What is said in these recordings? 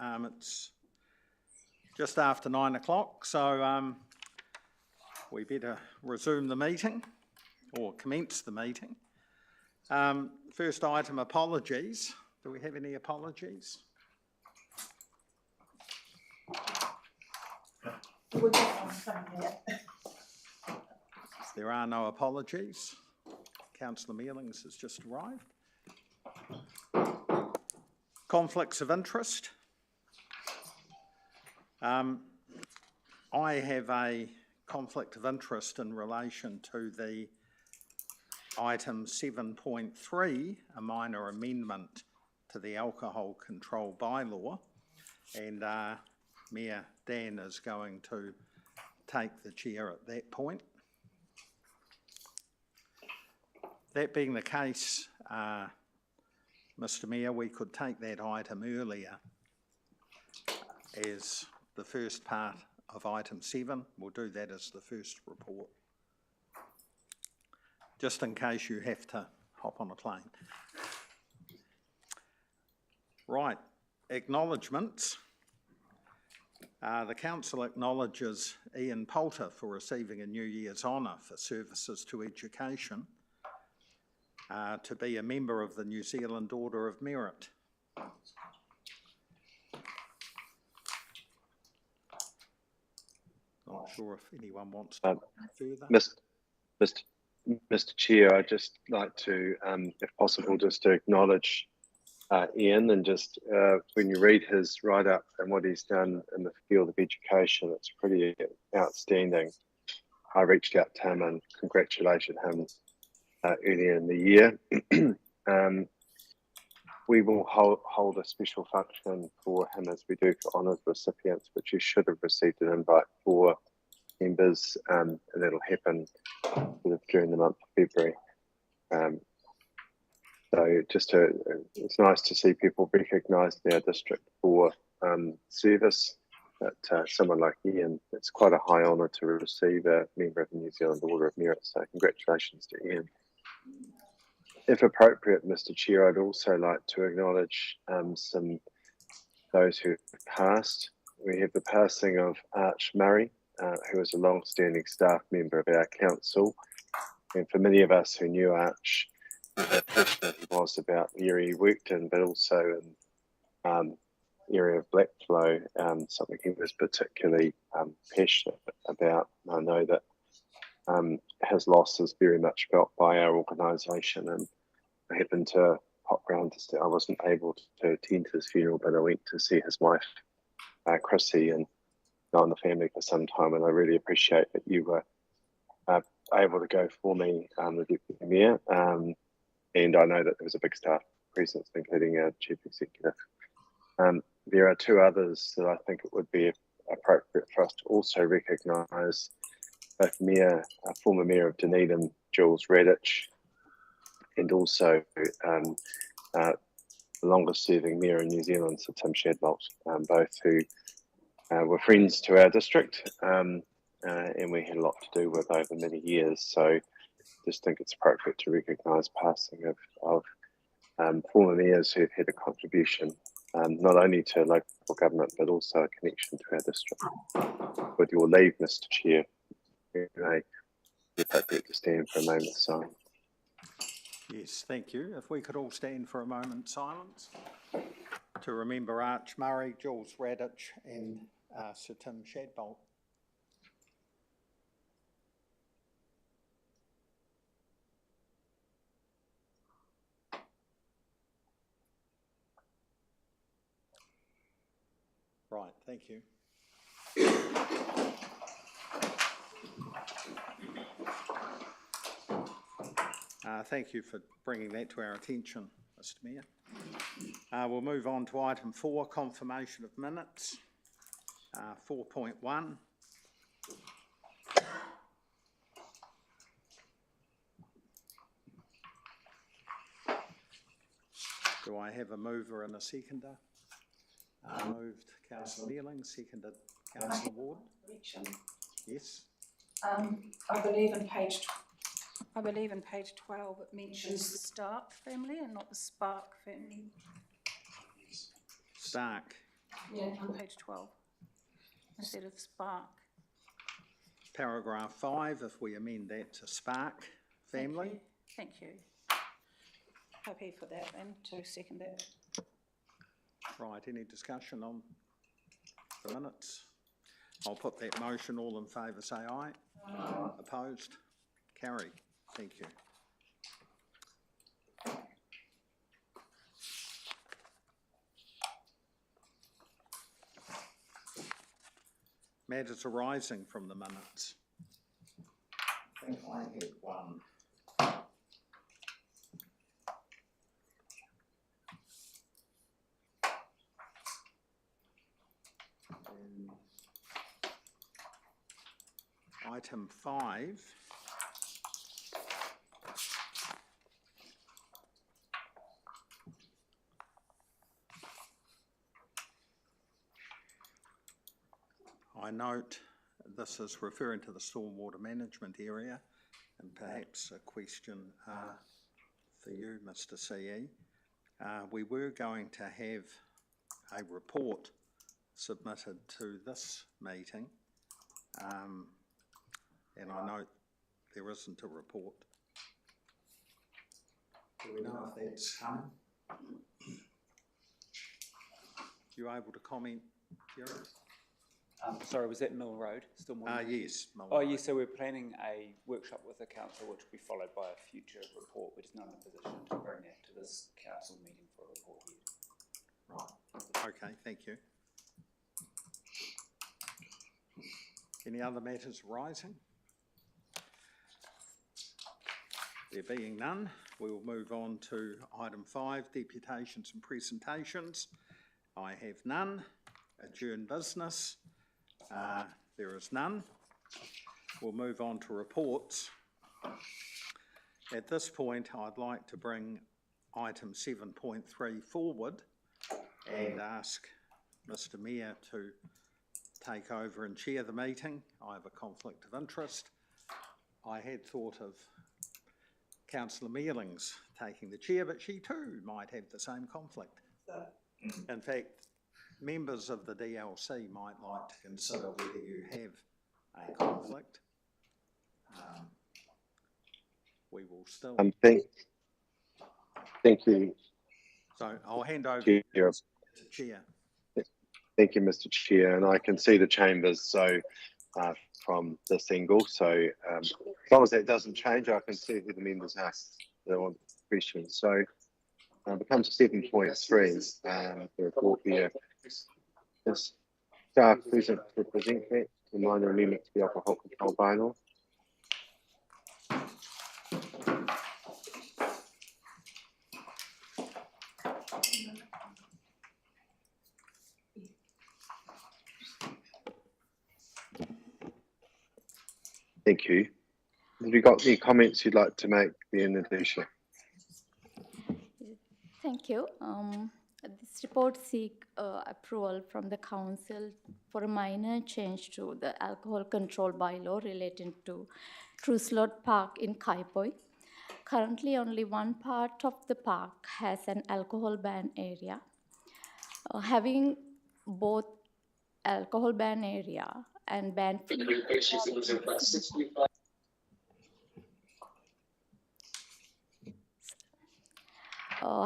It's just after 9 o'clock, so we better resume the meeting or commence the meeting. First item, apologies. Do we have any apologies? There are no apologies. Councillor Mealings has just arrived. Conflicts of interest. I have a conflict of interest in relation to the item 7.3, a minor amendment to the alcohol control bylaw, and Mayor Dan is going to take the chair at that point. That being the case, Mr. Mayor, we could take that item earlier as the first part of item 7. We'll do that as the first report, just in case you have to hop on a plane. Right, acknowledgements. The Council acknowledges Ian Poulter for receiving a New Year's honour for services to education, to be a member of the New Zealand Order of Merit. Not sure if anyone wants to further. Mr. Chair, I'd just like to, if possible, just to acknowledge Ian, and just when you read his write-up and what he's done in the field of education, it's pretty outstanding. I reached out to him and congratulated him earlier in the year. We will hold a special function for him as we do for honours recipients, which you should have received an invite for members, and that'll happen sort of during the month of February. So it's nice to see people recognised in our district for service. But someone like Ian, it's quite a high honour to receive a member of the New Zealand Order of Merit. So congratulations to Ian. If appropriate, Mr. Chair, I'd also like to acknowledge those who have passed. We have the passing of Arch Murray, who was a long-standing staff member of our council. And for many of us who knew Arch, how passionate he was about the area he worked in, but also in area of Blackflow, something he was particularly passionate about. I know that his loss is very much felt by our organisation, and I happened to pop round to see. I wasn't able to attend his funeral, but I went to see his wife, Chrissy, and known the family for some time, and I really appreciate that you were able to go for me, the Deputy Mayor, and I know that there was a big staff presence, including our Chief Executive. There are two others that I think it would be appropriate for us to also recognise, both former Mayor of Dunedin, Jules Radich, and also the longest serving Mayor in New Zealand, Sir Tim Shadbolt, both who were friends to our district, and we had a lot to do with over many years. So just think it's appropriate to recognise passing of former mayors who've had a contribution not only to local government but also a connection to our district. With your leave, Mr. Chair, it's appropriate to stand for a moment's silence. Yes, thank you. If we could all stand for a moment's silence to remember Arch Murray, Jules Radich and Sir Tim Shadbolt. Right, thank you. Thank you for bringing that to our attention, Mr. Mayor. We'll move on to item 4, confirmation of minutes. 4.1. Do I have a mover and a seconder? Moved Councillor Mealing, seconded Councillor Ward. Yes. I believe in page 12 it mentions the Stark family and not the Spark family. Stark. Yeah, on page 12, instead of spark. Paragraph 5, if we amend that to spark family. Thank you. Happy for that then, to second that. Right, any discussion on the minutes? I'll put that motion. All in favour say aye. Aye. Opposed? Carried. Thank you. Matters arising from the minutes. I think I had one. Item 5. I note this is referring to the stormwater management area, and perhaps a question for you, Mr. CE. We were going to have a report submitted to this meeting, and I note there isn't a report. Do we know if that's coming? You able to comment, Jerry? Sorry, was that Mill Road? Still more? Yes. Oh, yes, so we're planning a workshop with the council, which will be followed by a future report. We're just not in a position to bring that to this council meeting for a report yet. Right. Okay, thank you. Any other matters arising? There being none, we will move on to item 5, deputations and presentations. I have none. Adjourn business. There is none. We'll move on to reports. At this point, I'd like to bring item 7.3 forward and ask Mr. Mayor to take over and chair the meeting. I have a conflict of interest. I had thought of Councillor Mealings taking the chair, but she too might have the same conflict. In fact, members of the DLC might like to consider whether you have a conflict. We will still... Thank you. So I'll hand over to Chair. Thank you, Mr. Chair, and I can see the chambers so from this angle. So as long as that doesn't change, I can see who the members are that want questions. So it comes to 7.3, the report here. This staff present to present that, the minor amendment to the alcohol control bylaw. Thank you. Have you got any comments you'd like to make, Natasha? Thank you. This report seeks approval from the council for a minor change to the alcohol control bylaw relating to Truslot Park in Kaipoi. Currently, only one part of the park has an alcohol ban area. Having both alcohol ban area and ban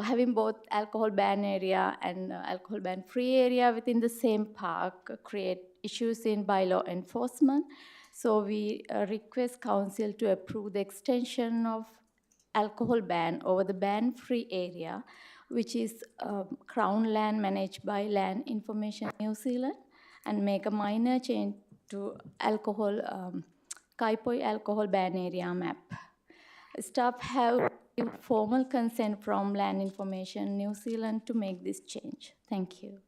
having both alcohol ban area and alcohol ban free area within the same park create issues in bylaw enforcement. So we request council to approve the extension of alcohol ban over the ban free area, which is Crown land managed by Land Information New Zealand, and make a minor change to alcohol Kaipoi alcohol ban area map. Staff have formal consent from Land Information New Zealand to make this change. Thank you.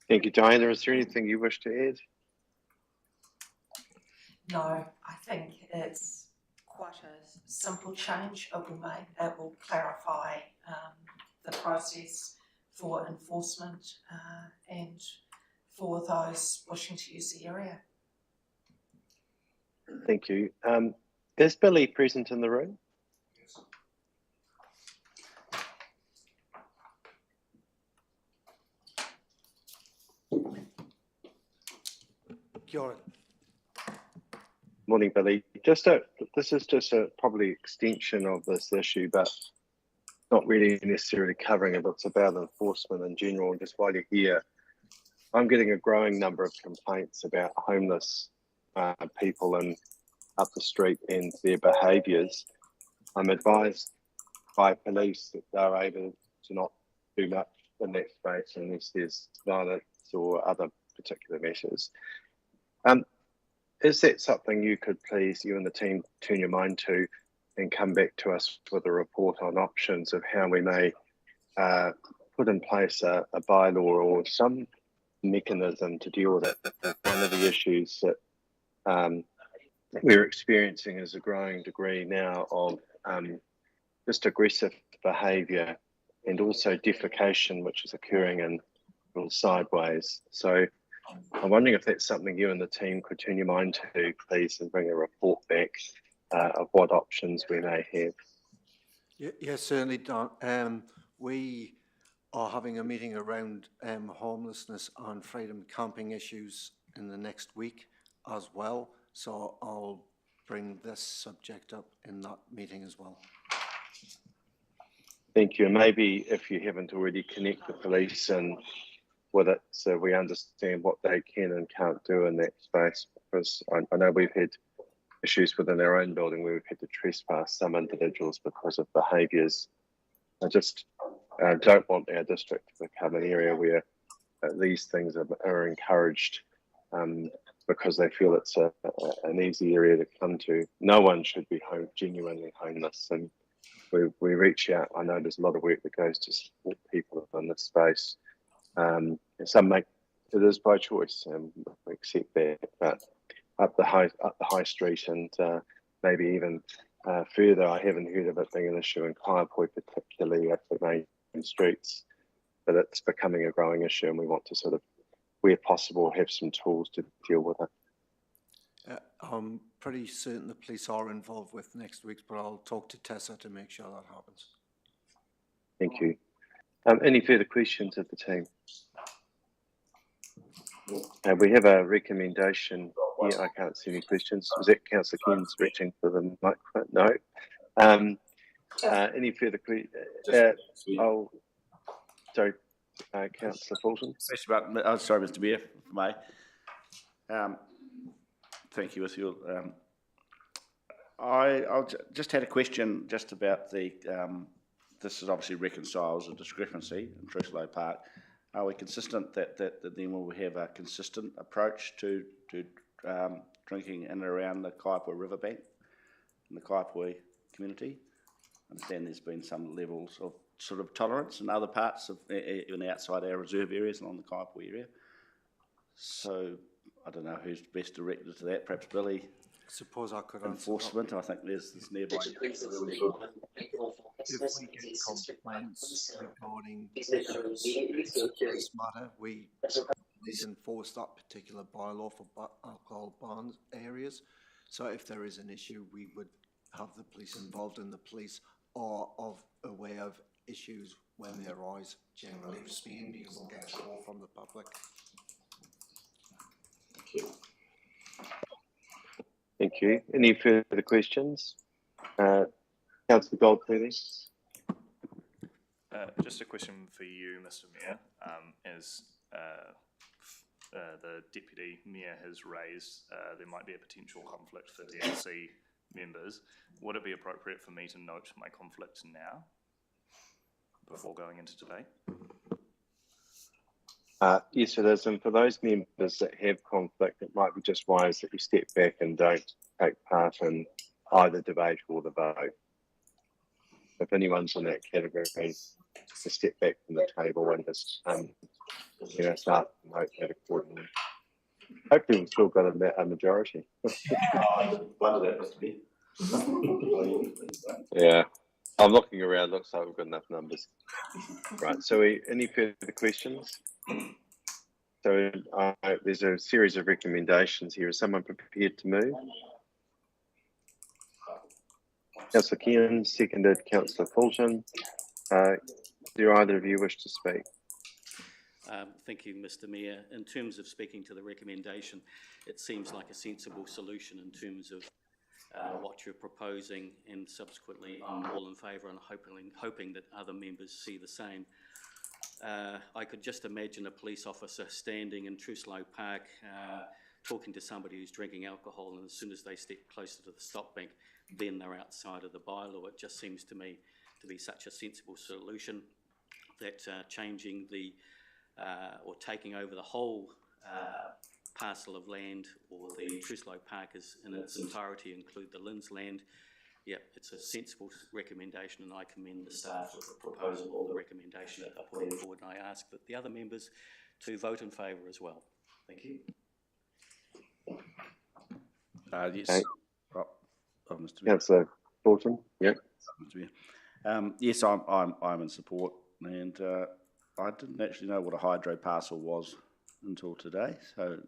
Thank you, Diana. Is there anything you wish to add? No, I think it's quite a simple change it will make. It will clarify the process for enforcement and for those wishing to use the area. Thank you. Is Billy present in the room? Kia ora. Morning, Billy. This is just a probably extension of this issue, but not really necessarily covering it. It's about enforcement in general. And just while you're here, I'm getting a growing number of complaints about homeless people and up the street and their behaviours. I'm advised by police that they're able to not do much in that space unless there's violence or other particular measures. Is that something you could please, you and the team, turn your mind to and come back to us with a report on options of how we may put in place a bylaw or some mechanism to deal with it? One of the issues that we're experiencing is a growing degree now of just aggressive behaviour and also defecation, which is occurring in little sideways. So I'm wondering if that's something you and the team could turn your mind to, please, and bring a report back of what options we may have. Yes, certainly, Don. We are having a meeting around homelessness and freedom camping issues in the next week as well. So I'll bring this subject up in that meeting as well. Thank you. And maybe if you haven't already, connect the police and with it so we understand what they can and can't do in that space, because I know we've had issues within our own building where we've had to trespass some individuals because of behaviours. I just don't want our district to become an area where these things are encouraged because they feel it's an easy area to come to. No one should be genuinely homeless, and we reach out. I know there's a lot of work that goes to support people in this space. Some make it is by choice, and we accept that. But up the high street and maybe even further, I haven't heard of it being an issue in Kaiapoi, particularly at the main streets. But it's becoming a growing issue, and we want to sort of, where possible, have some tools to deal with it. I'm pretty certain the police are involved with next week's, but I'll talk to Tessa to make sure that happens. Thank you. Any further questions of the team? We have a recommendation here. I can't see any questions. Was that Councillor Ken's reaching for the microphone? No. Any further questions? Sorry, Councillor Fulton. Sorry, Mr. Mayor, if I may. Thank you, with your. I'll just had a question just about the. This is obviously reconciles a discrepancy in Trusslow Park. Are we consistent that then will we have a consistent approach to drinking in and around the Kaiapoi riverbank in the Kaiapoi community? I understand there's been some levels of sort of tolerance in other parts of even outside our reserve areas and on the Kaiapoi area. So I don't know who's best directed to that. Perhaps Billy. I suppose I could enforcement. I think there's this nearby. If we get complaints regarding this matter, we enforce that particular bylaw for alcohol bans areas. So if there is an issue, we would have the police involved, and the police are aware of issues when they arise, generally speaking, because they'll get a call from the public. Thank you. Any further questions? Councillor Gold, please. Just a question for you, Mr. Mayor. As the Deputy Mayor has raised, there might be a potential conflict for DLC members. Would it be appropriate for me to note my conflicts now before going into debate? Yes, it is. And for those members that have conflict, it might be just wise that you step back and don't take part in either debate or the vote. If anyone's in that category, just to step back from the table and just start to vote that accordingly. Hopefully we've still got a majority. Yeah, I'm looking around, looks like we've got enough numbers. Right, so any further questions? So there's a series of recommendations here. Is someone prepared to move? Councillor Keane, seconded Councillor Fulton. Do either of you wish to speak? Thank you, Mr. Mayor. In terms of speaking to the recommendation, it seems like a sensible solution in terms of what you're proposing, and subsequently I'm all in favour and hoping that other members see the same. I could just imagine a police officer standing in Truslow Park talking to somebody who's drinking alcohol, and as soon as they step closer to the stop bank, then they're outside of the bylaw. It just seems to me to be such a sensible solution that changing the or taking over the whole parcel of land, or the Truslow Park is in its entirety, include the Lynn's land. Yep, it's a sensible recommendation, and I commend the staff for the proposal or the recommendation that they're putting forward, and I ask that the other members to vote in favour as well. Thank you. Yes. Okay. Mr. Mayor. Councillor Fulton, yep. Mr. Mayor. Yes, I'm in support, and I didn't actually know what a hydro parcel was until today, so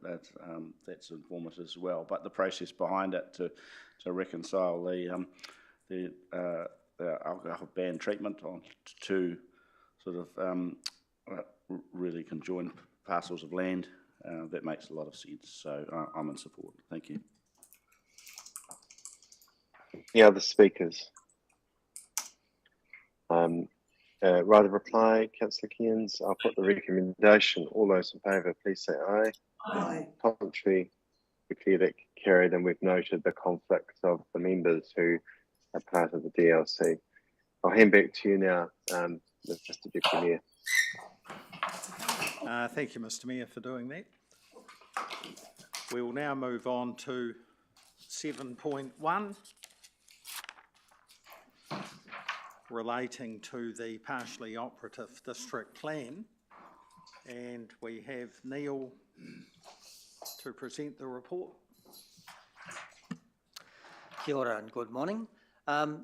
that's informative as well. But the process behind it to reconcile the alcohol ban treatment on two sort of really conjoined parcels of land, that makes a lot of sense. So I'm in support. Thank you. Any other speakers? Right of reply, Councillor Cairns. I'll put the recommendation. All those in favour, please say aye. Aye. Contrary, declare that carried, and we've noted the conflicts of the members who are part of the DLC. I'll hand back to you now, Mr. Deputy Mayor. Thank you, Mr. Mayor, for doing that. We will now move on to 7.1, relating to the partially operative district plan, and we have Neil to present the report. Kia ora and good morning.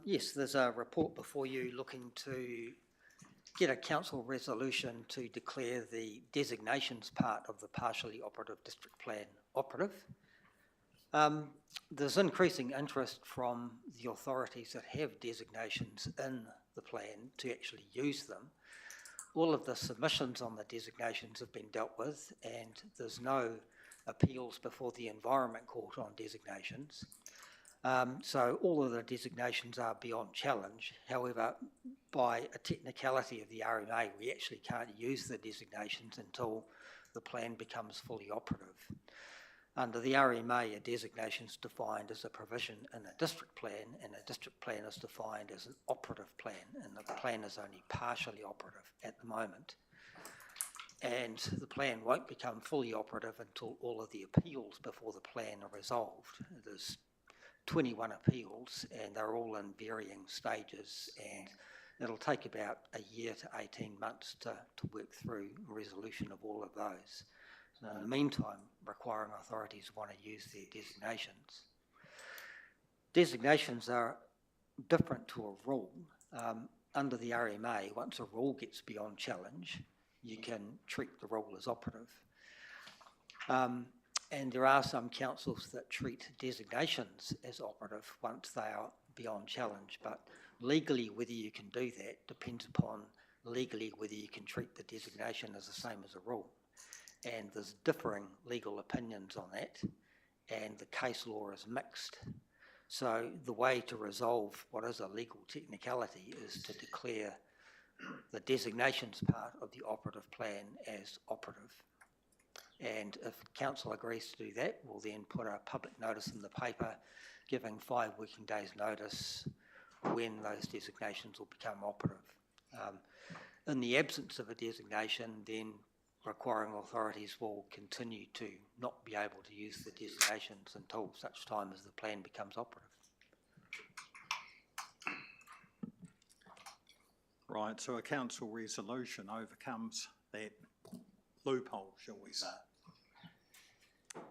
Yes, there's a report before you looking to get a council resolution to declare the designations part of the partially operative district plan operative. There's increasing interest from the authorities that have designations in the plan to actually use them. All of the submissions on the designations have been dealt with, and there's no appeals before the Environment Court on designations. So all of the designations are beyond challenge. However, by a technicality of the RMA, we actually can't use the designations until the plan becomes fully operative. Under the RMA, a designation is defined as a provision in a district plan, and a district plan is defined as an operative plan, and the plan is only partially operative at the moment. And the plan won't become fully operative until all of the appeals before the plan are resolved. There's 21 appeals, and they're all in varying stages, and it'll take about a year to 18 months to work through a resolution of all of those. So in the meantime, requiring authorities want to use their designations. Designations are different to a rule. Under the RMA, once a rule gets beyond challenge, you can treat the rule as operative. And there are some councils that treat designations as operative once they are beyond challenge, but legally whether you can do that depends upon legally whether you can treat the designation as the same as a rule. And there's differing legal opinions on that, and the case law is mixed. So the way to resolve what is a legal technicality is to declare the designations part of the operative plan as operative. And if council agrees to do that, we'll then put a public notice in the paper giving 5 working days notice when those designations will become operative. In the absence of a designation, then requiring authorities will continue to not be able to use the designations until such time as the plan becomes operative. Right, so a council resolution overcomes that loophole, shall we say.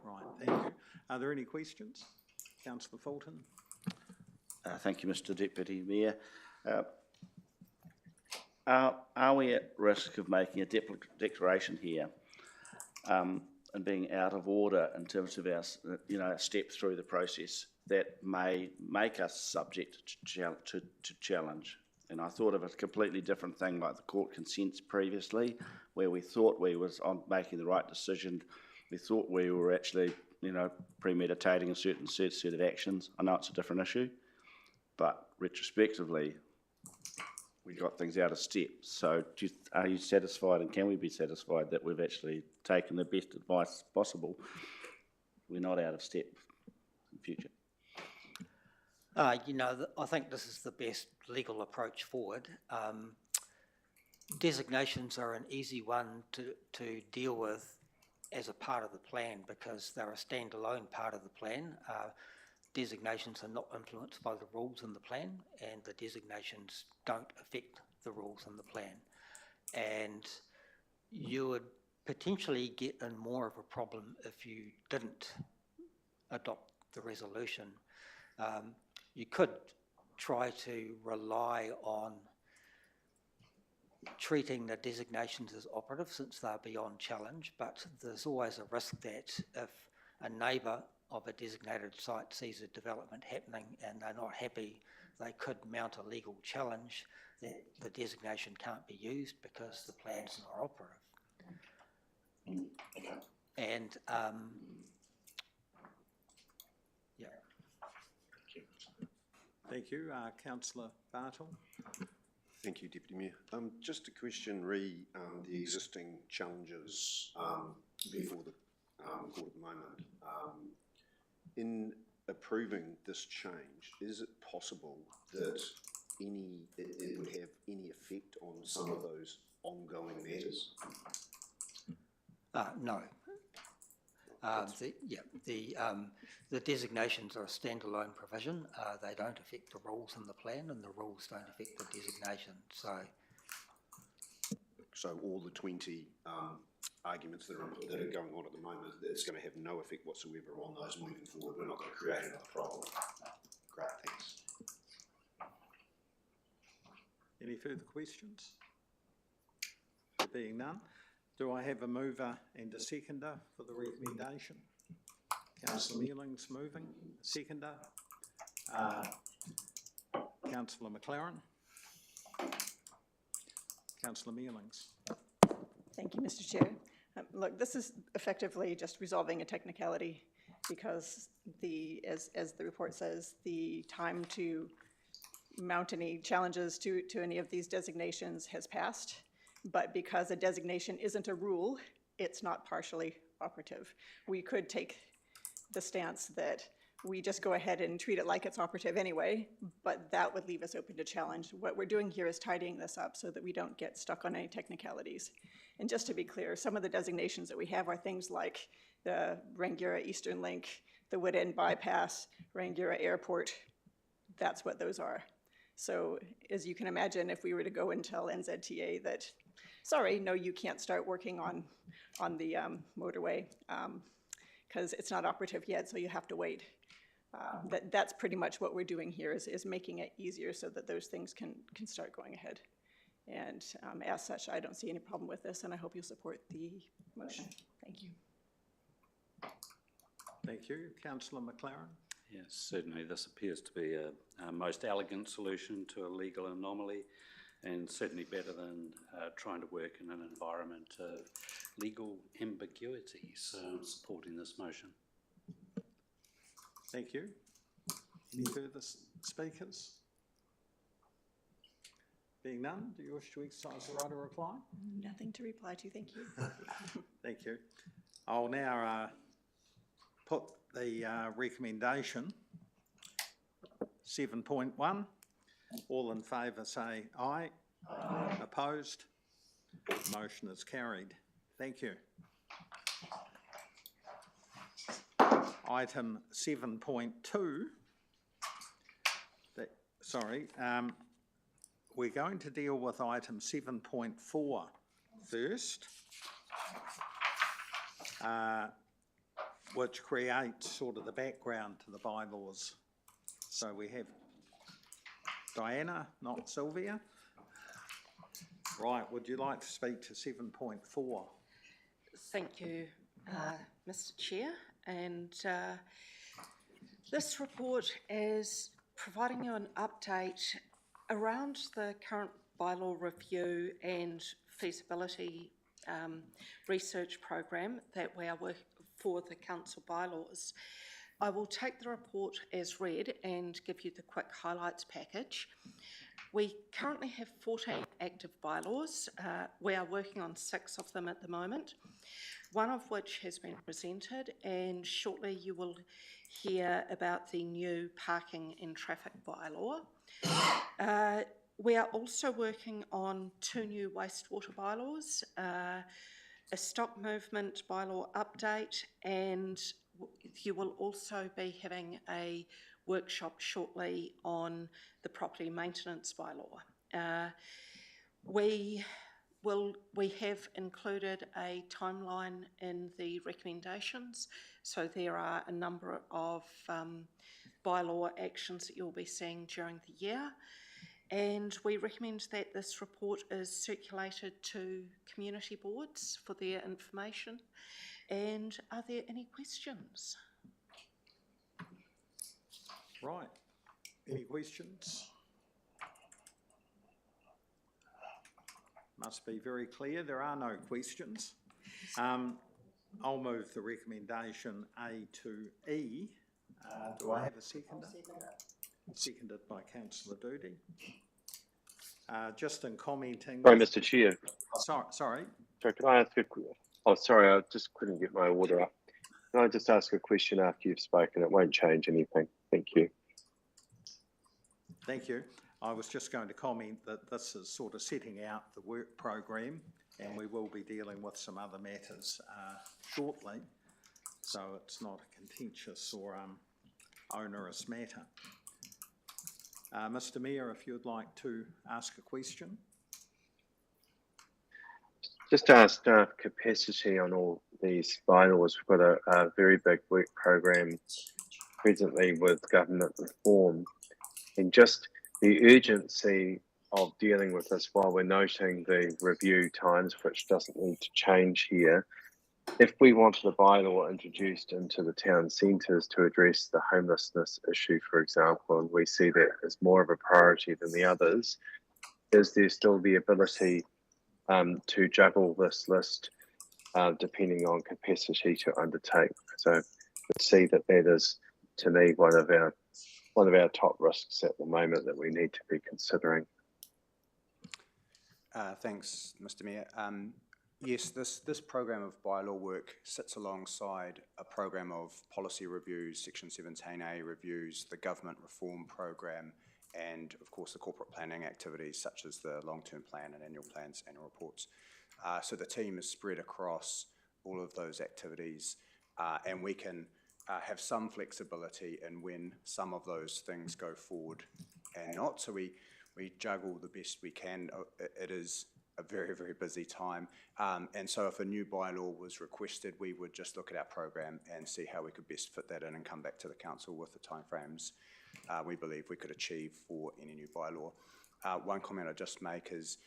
Right, thank you. Are there any questions? Councillor Fulton. Thank you, Mr. Deputy Mayor. Are we at risk of making a declaration here and being out of order in terms of our, step through the process that may make us subject to challenge? And I thought of a completely different thing, like the court consents previously, where we thought we was on making the right decision. We thought we were actually, premeditating a certain set of actions. I know it's a different issue, but retrospectively, we got things out of step. So are you satisfied, and can we be satisfied that we've actually taken the best advice possible? We're not out of step in future. I think this is the best legal approach forward. Designations are an easy one to deal with as a part of the plan because they're a standalone part of the plan. Designations are not influenced by the rules in the plan, and the designations don't affect the rules in the plan. And you would potentially get in more of a problem if you didn't adopt the resolution. You could try to rely on treating the designations as operative since they're beyond challenge, but there's always a risk that if a neighbour of a designated site sees a development happening and they're not happy, they could mount a legal challenge that the designation can't be used because the plan's not operative. And yeah. Thank you. Councillor Bartle. Thank you, Deputy Mayor. Just a question re the existing challenges before the court at the moment. In approving this change, is it possible that it would have any effect on some of those ongoing matters? No. The designations are a standalone provision. They don't affect the rules in the plan, and the rules don't affect the designation. So all the 20 arguments that are going on at the moment, it's going to have no effect whatsoever on those moving forward. We're not going to create another problem. Great, thanks. Any further questions? There being none, do I have a mover and a seconder for the recommendation? Councillor Mealing's moving, seconder. Councillor McLaren. Councillor Mealings. Thank you, Mr. Chair. Look, this is effectively just resolving a technicality because as the report says, the time to mount any challenges to any of these designations has passed. But because a designation isn't a rule, it's not partially operative. We could take the stance that we just go ahead and treat it like it's operative anyway, but that would leave us open to challenge. What we're doing here is tidying this up so that we don't get stuck on any technicalities. And just to be clear, some of the designations that we have are things like the Rangiora Eastern Link, the Wood End Bypass, Rangiora Airport. That's what those are. So as you can imagine, if we were to go and tell NZTA that, sorry, no, you can't start working on the motorway because it's not operative yet, so you have to wait. That's pretty much what we're doing here is making it easier so that those things can start going ahead. And as such, I don't see any problem with this, and I hope you'll support the motion. Thank you. Thank you. Councillor McLaren. Yes, certainly this appears to be a most elegant solution to a legal anomaly, and certainly better than trying to work in an environment of legal ambiguity. So I'm supporting this motion. Thank you. Any further speakers? Being none, do you wish to exercise the right of reply? Nothing to reply to, thank you. Thank you. I'll now put the recommendation, 7.1. All in favour say aye. Aye. Opposed? Motion is carried. Thank you. Item 7.2, we're going to deal with item 7.4 first, which creates sort of the background to the bylaws. So we have Diana, not Sylvia. Right, would you like to speak to 7.4? Thank you, Mr. Chair. And this report is providing you an update Around the current bylaw review and feasibility research program that we are working for the council bylaws, I will take the report as read and give you the quick highlights package. We currently have 14 active bylaws. We are working on 6 of them at the moment, one of which has been presented, and shortly you will hear about the new parking and traffic bylaw. We are also working on 2 new wastewater bylaws, a stock movement bylaw update, and you will also be having a workshop shortly on the property maintenance bylaw. We have included a timeline in the recommendations, so there are a number of bylaw actions that you'll be seeing during the year. And we recommend that this report is circulated to community boards for their information. And are there any questions? Right. Any questions? Must be very clear. There are no questions. I'll move the recommendation A to E. Do I have a seconder? Seconded by Councillor Doody. Just in commenting. Sorry, Mr. Chair. Sorry. Sorry, can I ask sorry, I just couldn't get my order up. Can I just ask a question after you've spoken? It won't change anything. Thank you. Thank you. I was just going to comment that this is sort of setting out the work program, and we will be dealing with some other matters shortly, so it's not a contentious or onerous matter. Mr. Mayor, if you'd like to ask a question. Just our staff capacity on all these bylaws. We've got a very big work program presently with government reform, and just the urgency of dealing with this while we're noting the review times, which doesn't need to change here. If we wanted a bylaw introduced into the town centres to address the homelessness issue, for example, and we see that as more of a priority than the others, is there still the ability to juggle this list depending on capacity to undertake? So I would see that is, to me, one of our top risks at the moment that we need to be considering. Thanks, Mr. Mayor. Yes, this program of bylaw work sits alongside a program of policy reviews, Section 17A reviews, the government reform program, and of course the corporate planning activities such as the long-term plan and annual plans, annual reports. So the team is spread across all of those activities, and we can have some flexibility in when some of those things go forward and not. So we juggle the best we can. It is a very, very busy time. And so if a new bylaw was requested, we would just look at our program and see how we could best fit that in and come back to the council with the timeframes we believe we could achieve for any new bylaw. One comment I'd just make is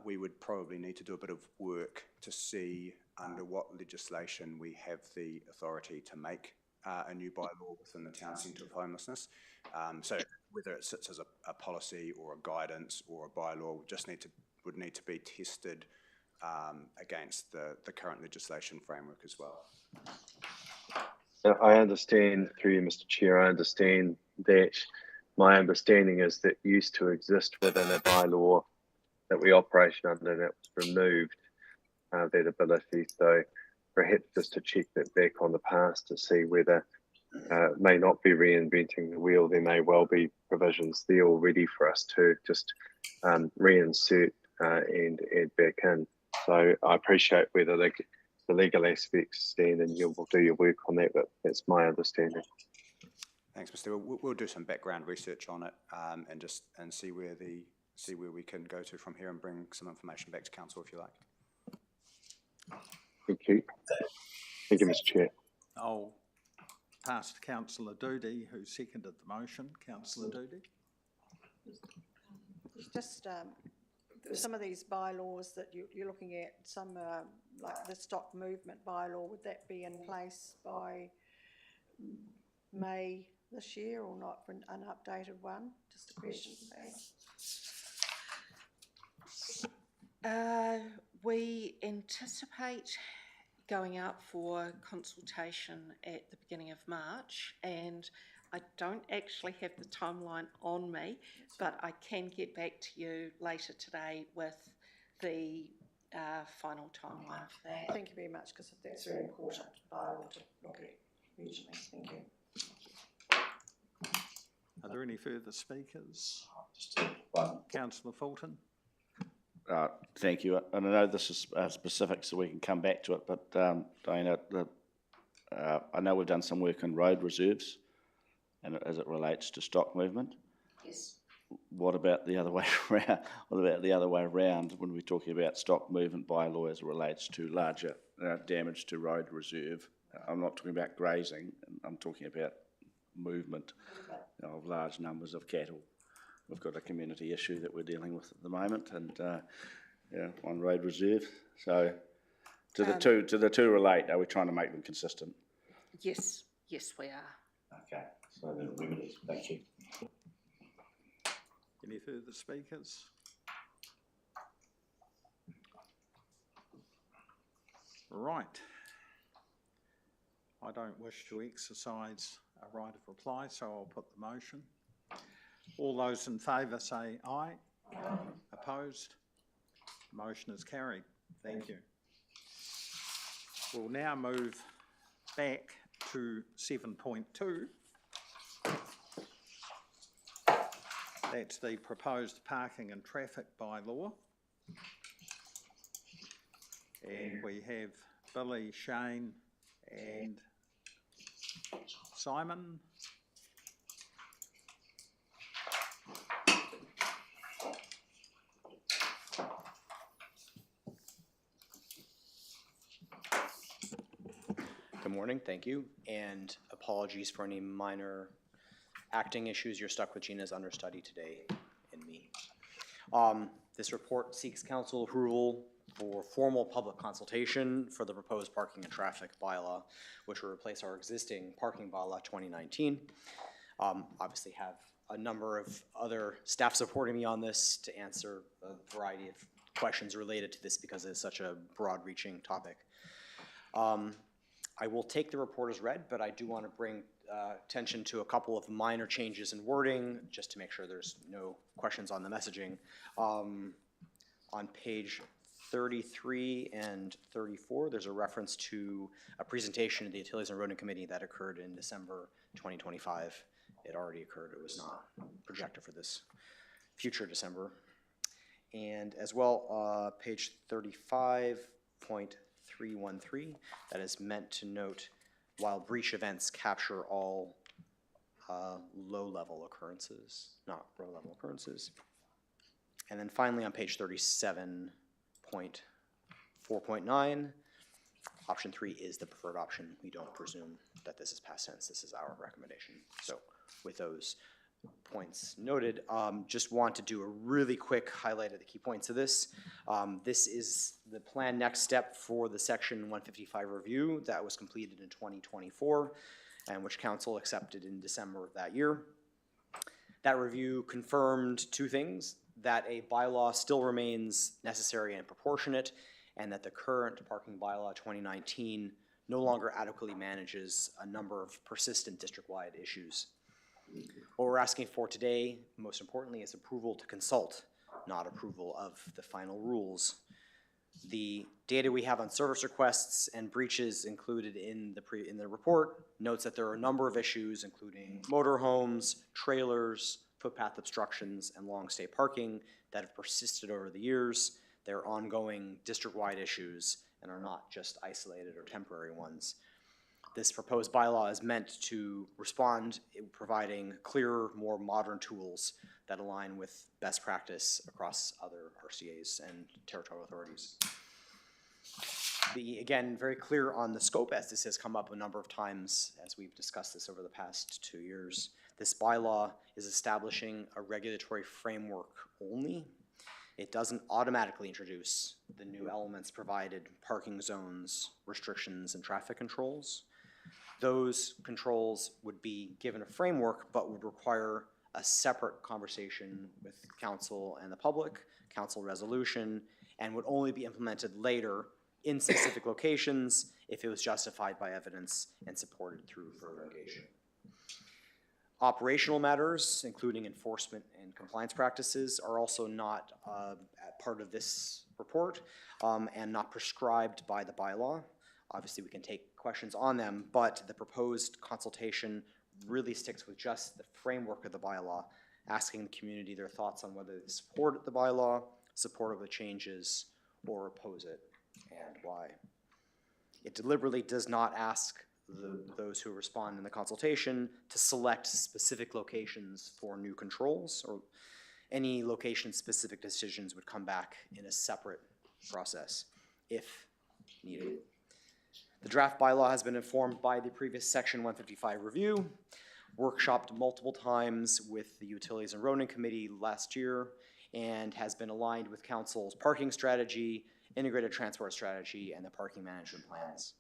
we would probably need to do a bit of work to see under what legislation we have the authority to make a new bylaw within the town centre of homelessness. So whether it sits as a policy or a guidance or a bylaw, would need to be tested against the current legislation framework as well. I understand, through you, Mr. Chair, I understand that my understanding is that used to exist within a bylaw that we operate under, and it was removed, that ability. So perhaps just to check that back on the past to see whether it may not be reinventing the wheel. There may well be provisions there already for us to just reinsert and add back in. So I appreciate whether the legal aspects stand, and you will do your work on that, but that's my understanding. Thanks, Mr. We'll do some background research on it and see where we can go to from here and bring some information back to council if you like. Thank you. Thank you, Mr. Chair. I'll pass to Councillor Doody, who seconded the motion. Councillor Doody. Just some of these bylaws that you're looking at, some like the stock movement bylaw, would that be in place by May this year or not for an updated one? Just a question, please. We anticipate going out for consultation at the beginning of March, and I don't actually have the timeline on me, but I can get back to you later today with the final timeline for that. Thank you very much, because that's very important. I want to look at regionally. Thank you. Are there any further speakers? Just one. Councillor Fulton? Thank you. And I know this is specific, so we can come back to it, but Diana, I know we've done some work on road reserves and as it relates to stock movement. Yes. What about the other way around? What about the other way around when we're talking about stock movement bylaw as it relates to larger damage to road reserve? I'm not talking about grazing, I'm talking about movement of large numbers of cattle. We've got a community issue that we're dealing with at the moment, and on road reserve. So, do the two relate? Are we trying to make them consistent? Yes, yes, we are. Okay, so the remedies. Thank you. Any further speakers? Right. I don't wish to exercise a right of reply, so I'll put the motion. All those in favour say aye. Aye. Opposed? Motion is carried. Thank you. We'll now move back to 7.2. That's the proposed parking and traffic bylaw. And we have Billy, Shane and Simon. Good morning, thank you, and apologies for any minor acting issues. You're stuck with Gina's understudy today and me. This report seeks council approval for formal public consultation for the proposed parking and traffic bylaw, which will replace our existing parking bylaw 2019. Obviously have a number of other staff supporting me on this to answer a variety of questions related to this because it's such a broad-reaching topic. I will take the report as read, but I do want to bring attention to a couple of minor changes in wording, just to make sure there's no questions on the messaging. On page 33 and 34, there's a reference to a presentation of the Utilities and Roading Committee that occurred in December 2025. It already occurred, it was not projected for this future December. And as well, page 35.313, that is meant to note while breach events capture all low-level occurrences, not low-level occurrences. And then finally on page 37.4.9, option 3 is the preferred option. We don't presume that this is past tense. This is our recommendation. So with those points noted, just want to do a really quick highlight of the key points of this. This is the planned next step for the section 155 review that was completed in 2024 and which council accepted in December of that year. That review confirmed two things: that a bylaw still remains necessary and proportionate, and that the current parking bylaw 2019 no longer adequately manages a number of persistent district-wide issues. What we're asking for today, most importantly, is approval to consult, not approval of the final rules. The data we have on service requests and breaches included in the report notes that there are a number of issues, including motorhomes, trailers, footpath obstructions, and long stay parking that have persisted over the years. They're ongoing district-wide issues and are not just isolated or temporary ones. This proposed bylaw is meant to respond in providing clearer, more modern tools that align with best practice across other RCAs and territorial authorities. Again, very clear on the scope, as this has come up a number of times as we've discussed this over the past 2 years. This bylaw is establishing a regulatory framework only. It doesn't automatically introduce the new elements provided: parking zones, restrictions, and traffic controls. Those controls would be given a framework, but would require a separate conversation with council and the public, council resolution, and would only be implemented later in specific locations if it was justified by evidence and supported through further engagement. Operational matters, including enforcement and compliance practices, are also not part of this report and not prescribed by the bylaw. Obviously, we can take questions on them, but the proposed consultation really sticks with just the framework of the bylaw, asking the community their thoughts on whether they support the bylaw, support of the changes, or oppose it, and why. It deliberately does not ask those who respond in the consultation to select specific locations for new controls, or any location-specific decisions would come back in a separate process if needed. The draft bylaw has been informed by the previous Section 155 review, workshopped multiple times with the Utilities and Roading Committee last year, and has been aligned with Council's parking strategy, integrated transport strategy, and the parking management plans.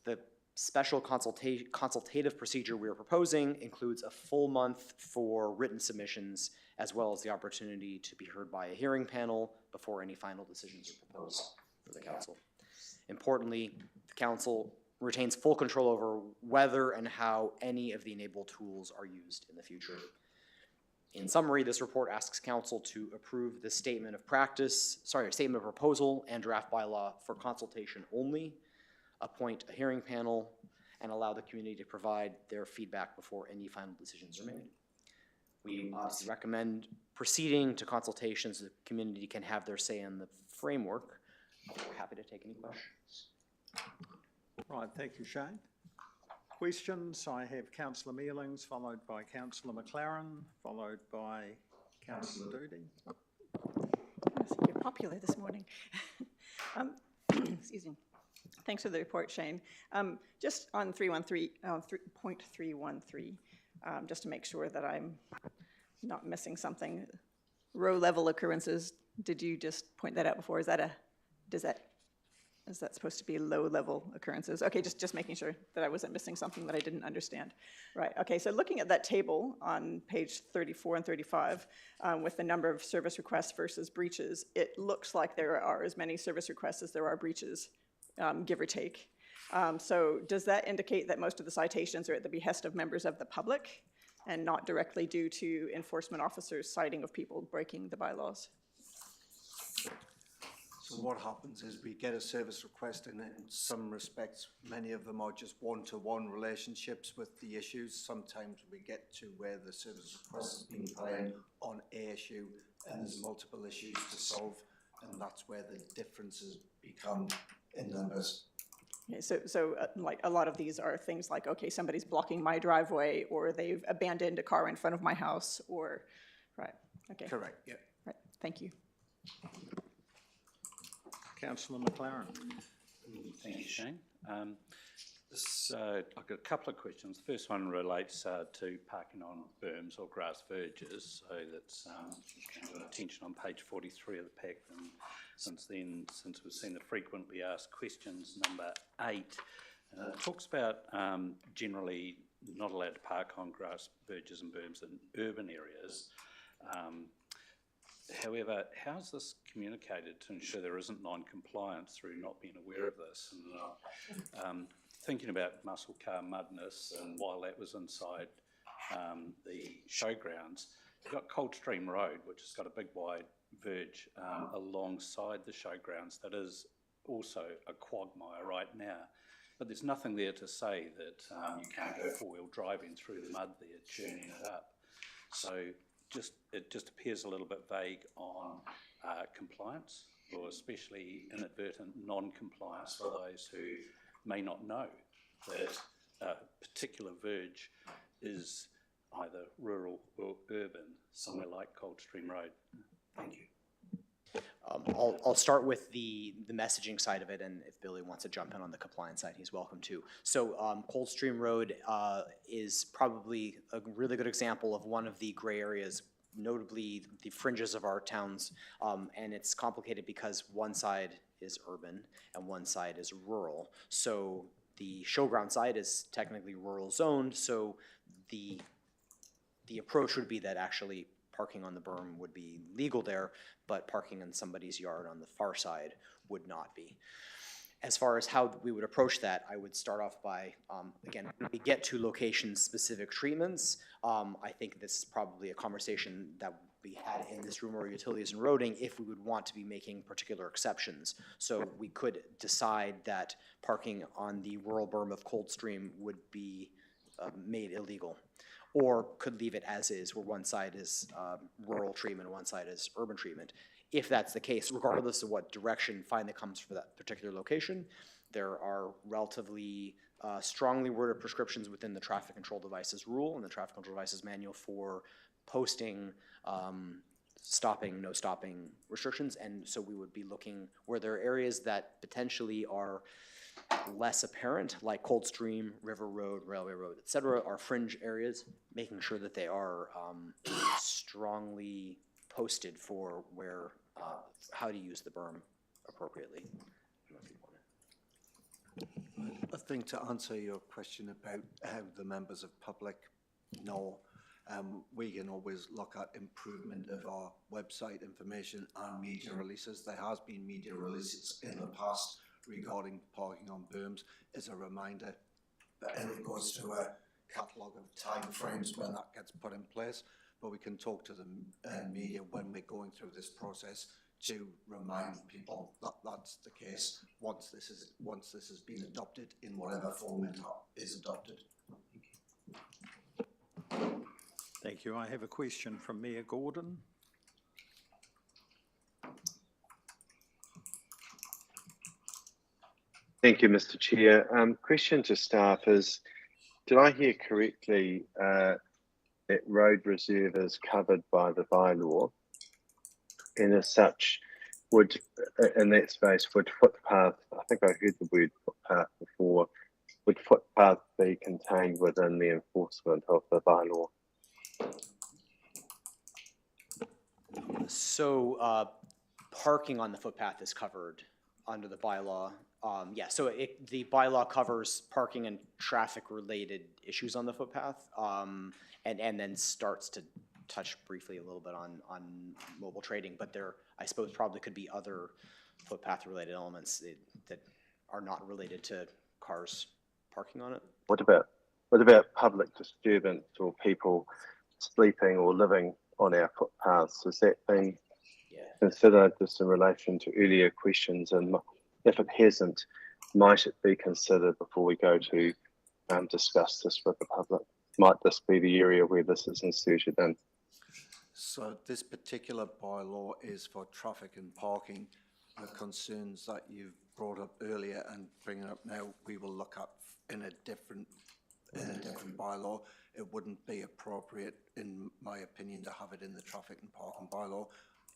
The special consultative procedure we are proposing includes a full month for written submissions, as well as the opportunity to be heard by a hearing panel before any final decisions are proposed for the council. Importantly, the council retains full control over whether and how any of the enabled tools are used in the future. In summary, this report asks council to approve the statement of proposal and draft bylaw for consultation only, appoint a hearing panel, and allow the community to provide their feedback before any final decisions are made. We obviously recommend proceeding to consultations so the community can have their say in the framework. We're happy to take any questions. Right, thank you, Shane. Questions? I have Councillor Mealings, followed by Councillor McLaren, followed by Councillor Doody. You're popular this morning. Excuse me. Thanks for the report, Shane. Just on 3.313, just to make sure that I'm not missing something. Row level occurrences, did you just point that out before? Is that supposed to be low level occurrences? Okay, just making sure that I wasn't missing something that I didn't understand. Right, okay, so looking at that table on page 34 and 35 with the number of service requests versus breaches, it looks like there are as many service requests as there are breaches, give or take. So does that indicate that most of the citations are at the behest of members of the public and not directly due to enforcement officers' citing of people breaking the bylaws? So what happens is we get a service request, and in some respects, many of them are just one-to-one relationships with the issues. Sometimes we get to where the service request is being put in on a issue, and there's multiple issues to solve, and that's where the differences become in numbers. Okay, so like a lot of these are things like, okay, somebody's blocking my driveway, or they've abandoned a car in front of my house, or, right, okay. Correct, yeah. Right, thank you. Councillor McLaren. Thank you, Shane. I've got a couple of questions. The first one relates to parking on berms or grass verges. So that's got attention on page 43 of the pack. And since we've seen the frequently asked questions, number 8, it talks about generally not allowed to park on grass verges and berms in urban areas. However, how is this communicated to ensure there isn't non-compliance through not being aware of this? And thinking about muscle car mudness, and while that was inside the showgrounds, you've got Coldstream Road, which has got a big wide verge alongside the showgrounds that is also a quagmire right now. But there's nothing there to say that you can't go four-wheel driving through the mud there, churning it up. So it just appears a little bit vague on compliance, or especially inadvertent non-compliance for those who may not know that a particular verge is either rural or urban, somewhere like Coldstream Road. Thank you. I'll start with the messaging side of it, and if Billy wants to jump in on the compliance side, he's welcome to. So Coldstream Road is probably a really good example of one of the gray areas, notably the fringes of our towns, and it's complicated because one side is urban and one side is rural. So The showground side is technically rural zoned, so the approach would be that actually parking on the berm would be legal there, but parking in somebody's yard on the far side would not be. As far as how we would approach that, I would start off by, again, when we get to location-specific treatments, I think this is probably a conversation that would be had in this room or utilities and roading if we would want to be making particular exceptions. So we could decide that parking on the rural berm of Coldstream would be made illegal, or could leave it as is, where one side is rural treatment, one side is urban treatment. If that's the case, regardless of what direction finally comes for that particular location, there are relatively strongly worded prescriptions within the traffic control devices rule and the traffic control devices manual for posting stopping, no stopping restrictions. And so we would be looking where there are areas that potentially are less apparent, like Coldstream, River Road, Railway Road, et cetera, are fringe areas, making sure that they are strongly posted for where, how to use the berm appropriately. I think to answer your question about how the members of public know, we can always look at improvement of our website information and media releases. There has been media releases in the past regarding parking on berms as a reminder, and it goes through a catalogue of time frames when that gets put in place. But we can talk to the media when we're going through this process to remind people that that's the case once this has been adopted in whatever form it is adopted. Thank you. I have a question from Mayor Gordon. Thank you, Mr. Chair. Question to staff is, did I hear correctly that road reserve is covered by the bylaw? And as such, would, in that space, would footpath, I think I heard the word footpath before, would footpath be contained within the enforcement of the bylaw? So parking on the footpath is covered under the bylaw. Yeah, so the bylaw covers parking and traffic-related issues on the footpath, and then starts to touch briefly a little bit on mobile trading, but there, I suppose, probably could be other footpath-related elements that are not related to cars parking on it. What about public disturbance or people sleeping or living on our footpaths? Has that been considered just in relation to earlier questions? And if it hasn't, might it be considered before we go to discuss this with the public? Might this be the area where this is inserted in? So this particular bylaw is for traffic and parking. The concerns that you've brought up earlier and bringing up now, we will look at in a different bylaw. It wouldn't be appropriate, in my opinion, to have it in the traffic and parking bylaw,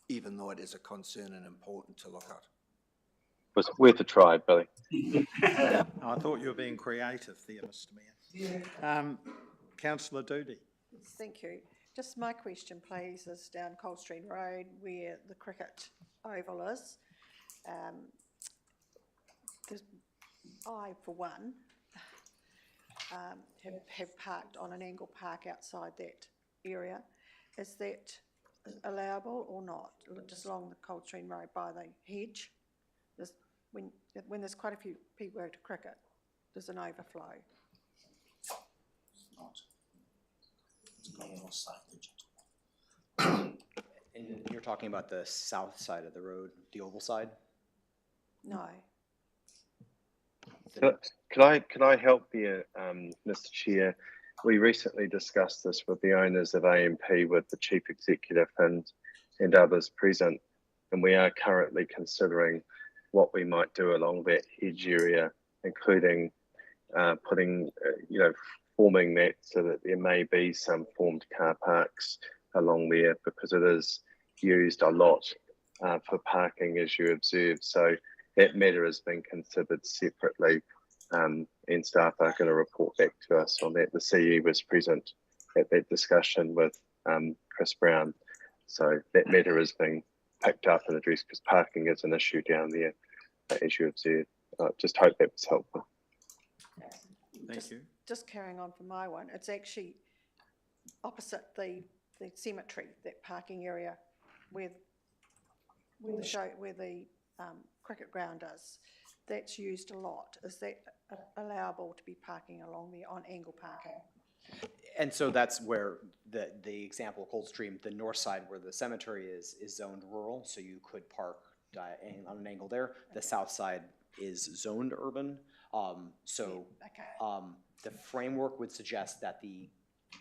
even though it is a concern and important to look at. It was worth a try, Billy. I thought you were being creative there, Mr. Mayor. Councillor Doody. Thank you. Just my question, please, is down Coldstream Road where the cricket oval is. I, for one, have parked on an angle park outside that area. Is that allowable or not? Just along the Coldstream Road by the hedge. When there's quite a few people go to cricket, there's an overflow. It's not. It's got no signage. And you're talking about the south side of the road, the oval side? No. Can I help you, Mr. Chair? We recently discussed this with the owners of AMP, with the chief executive and others present, and we are currently considering what we might do along that hedge area, including putting, forming that so that there may be some formed car parks along there, because it is used a lot for parking, as you observed. So that matter has been considered separately, and staff are going to report back to us on that. The CE was present at that discussion with Chris Brown. So that matter is being picked up and addressed, because parking is an issue down there, as you observed. Just hope that was helpful. Thank you. Just carrying on from my one, it's actually opposite the cemetery, that parking area where the cricket ground is. That's used a lot. Is that allowable to be parking along there on angle parking? And so that's where the example of Coldstream, the north side where the cemetery is zoned rural, so you could park on an angle there. The south side is zoned urban. The framework would suggest that the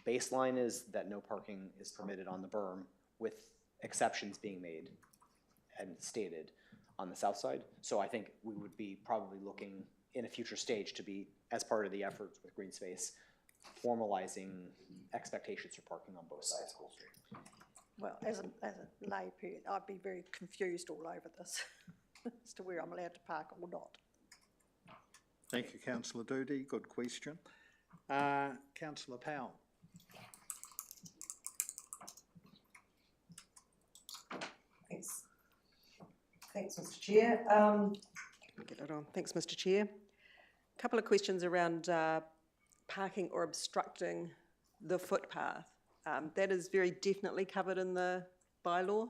baseline is that no parking is permitted on the berm, with exceptions being made and stated on the south side. So I think we would be probably looking in a future stage to be, as part of the efforts with green space, formalizing expectations for parking on both sides of Cold Street. Well, as a lay person, I'd be very confused all over this as to where I'm allowed to park or not. Thank you, Councillor Doody. Good question. Councillor Powell. Thanks. Thanks, Mr. Chair. Get it on. Thanks, Mr. Chair. A couple of questions around parking or obstructing the footpath. That is very definitely covered in the bylaw.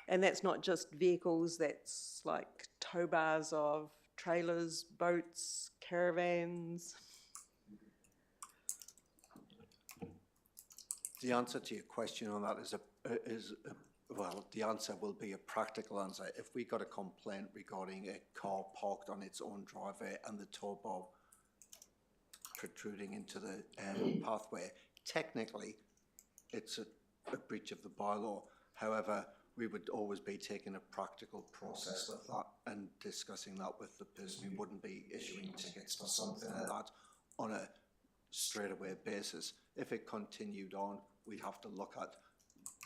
And that's not just vehicles, that's like tow bars of trailers, boats, caravans. The answer to your question on that well, the answer will be a practical answer. If we got a complaint regarding a car parked on its own driveway and the tow bar protruding into the pathway, technically it's a breach of the bylaw. However, we would always be taking a practical process with that and discussing that with the person. We wouldn't be issuing tickets for something like that on a straightaway basis. If it continued on, we'd have to look at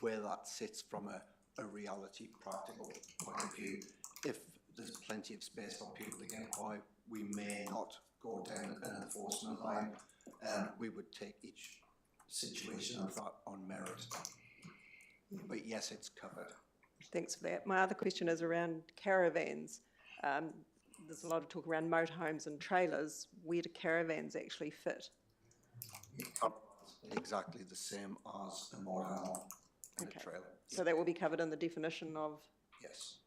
where that sits from a reality practical point of view. If there's plenty of space for people to get by, we may not go down an enforcement line. We would take each situation of that on merit. But yes, it's covered. Thanks for that. My other question is around caravans. There's a lot of talk around motorhomes and trailers. Where do caravans actually fit? Exactly the same as a motorhome and a trailer. So that will be covered in the definition of? Yes.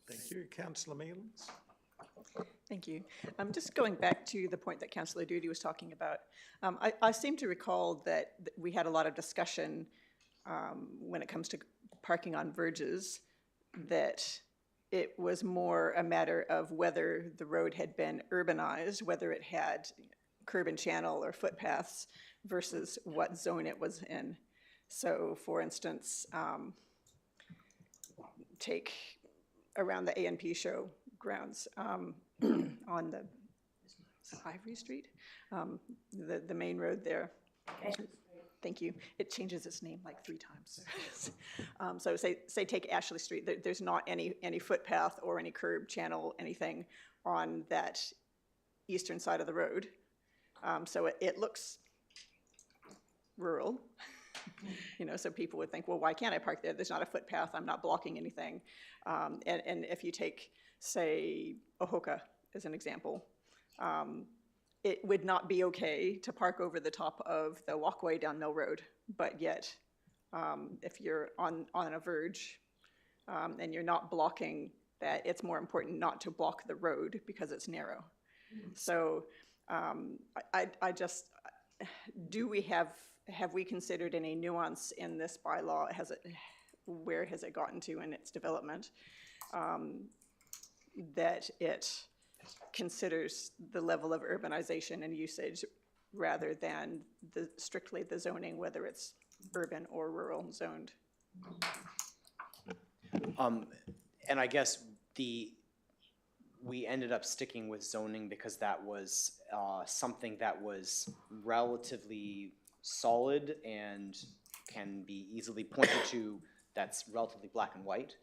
Thank you. Councillor Mealings. Thank you. Just going back to the point that Councillor Doody was talking about, I seem to recall that we had a lot of discussion when it comes to parking on verges, that it was more a matter of whether the road had been urbanized, whether it had curb and channel or footpaths versus what zone it was in. So for instance, take around the A&P show grounds on the Ivory Street, the main road there. Thank you. It changes its name like 3 times. So say take Ashley Street. There's not any footpath or any curb channel, anything on that eastern side of the road. So it looks rural, so people would think, well, why can't I park there? There's not a footpath. I'm not blocking anything. And if you take, say, Ohoka as an example, it would not be okay to park over the top of the walkway down Mill Road, but yet if you're on a verge and you're not blocking that, it's more important not to block the road because it's narrow. So I just, have we considered any nuance in this bylaw? Where has it gotten to in its development that it considers the level of urbanization and usage rather than strictly the zoning, whether it's urban or rural zoned? And I guess we ended up sticking with zoning because that was something that was relatively solid and can be easily pointed to, that's relatively black and white.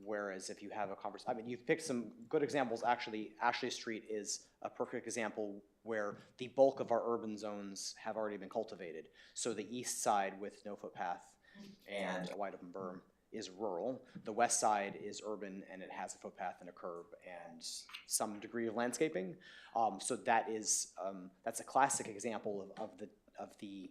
Whereas if you have a conversation, I mean, you've picked some good examples. Actually, Ashley Street is a perfect example where the bulk of our urban zones have already been cultivated. So the east side with no footpath and a wide open berm is rural. The west side is urban, and it has a footpath and a curb and some degree of landscaping. So that is that's a classic example of the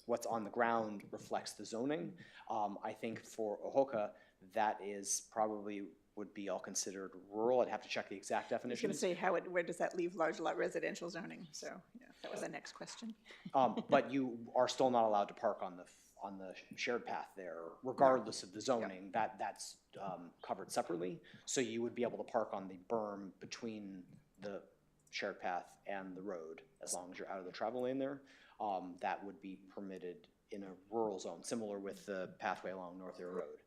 what's on the ground reflects the zoning. I think for Ohoka, that is probably would be all considered rural. I'd have to check the exact I was definition. going to say, where does that leave large lot residential zoning? So yeah, that was the next question. But you are still not allowed to park on the shared path there, regardless of the zoning. That's covered separately. So you would be able to park on the berm between the shared path and the road, as long as you're out of the travel lane there. That would be permitted in a rural zone, similar with the pathway along North Ear Road.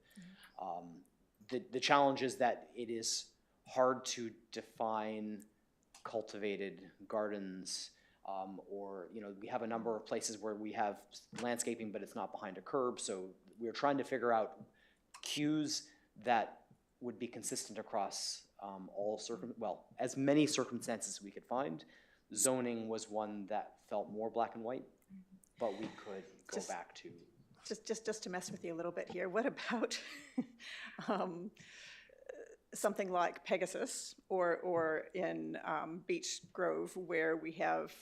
The challenge is that it is hard to define cultivated gardens, or, you know, we have a number of places where we have landscaping, but it's not behind a curb. So we're trying to figure out cues that would be consistent across as many circumstances we could find. Zoning was one that felt more black and white, but we could go back to. Just to mess with you a little bit here, what about something like Pegasus or in Beach Grove, where we have,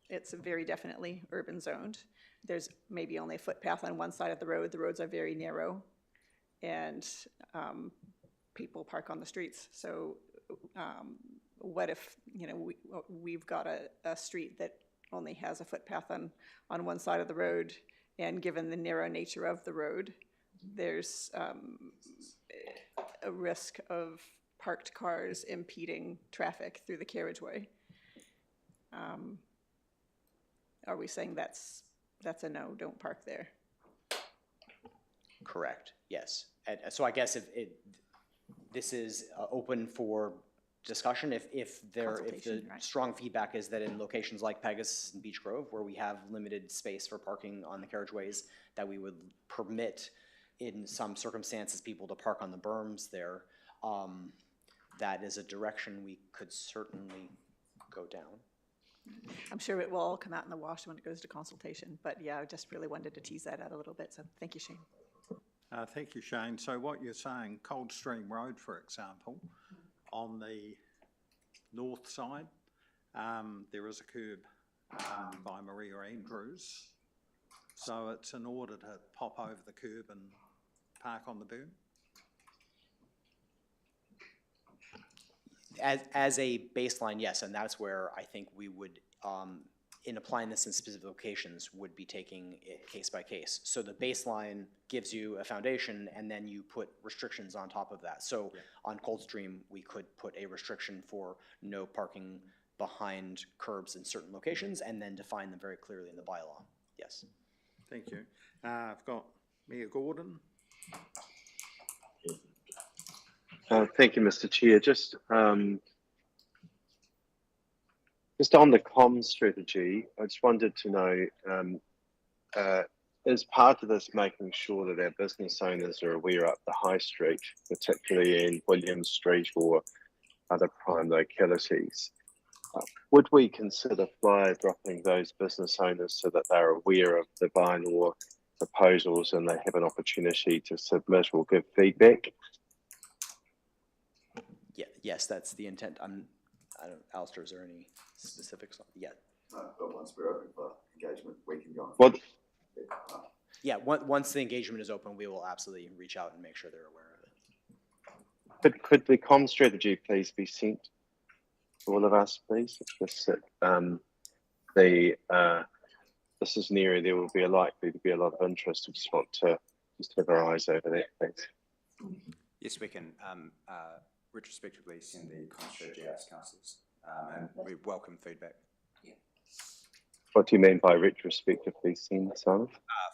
it's very definitely urban zoned. There's maybe only a footpath on one side of the road. The roads are very narrow, and people park on the streets. So what if, you know, we've got a street that only has a footpath on one side of the road, and given the narrow nature of the road, there's a risk of parked cars impeding traffic through the carriageway. Are we saying that's a no, don't park there? Correct, yes. And so I guess this is open for discussion if the strong feedback is that in locations like Pegasus and Beach Grove, where we have limited space for parking on the carriageways, that we would permit in some circumstances people to park on the berms there. That is a direction we could certainly go down. I'm sure it will all come out in the wash when it goes to consultation, but yeah, I just really wanted to tease that out a little bit, so thank you, Shane. Thank you, Shane. So what you're saying, Coldstream Road, for example, on the north side, there is a curb by Maria Andrews. So it's in order to pop over the curb and park on the berm? As a baseline, yes, and that's where I think we would, in applying this in specific locations, would be taking it case by case. So the baseline gives you a foundation, and then you put restrictions on top of that. So on Coldstream, we could put a restriction for no parking behind curbs in certain locations, and then define them very clearly in the bylaw. Yes. Thank you. I've got Mayor Gordon. Thank you, Mr. Chair. Just on the comms strategy, I just wanted to know, is part of this making sure that our business owners are aware up the high street, particularly in William Street or other prime localities? Would we consider flyer dropping those business owners so that they're aware of the bylaw proposals and they have an opportunity to submit or give feedback? Yeah, yes, that's the intent. I don't, Alistair, is there any specifics on? Yeah. No, but once we're open for engagement, we can go. What? Yeah, once the engagement is open, we will absolutely reach out and make sure they're aware of it. Could the comm strategy please be sent to all of us, please? This is an area there will be likely to be a lot of interest. I just want to have our eyes over that, please. Yes, we can retrospectively send the comm strategy out to councillors, and we welcome feedback. What do you mean by retrospectively send, Simon?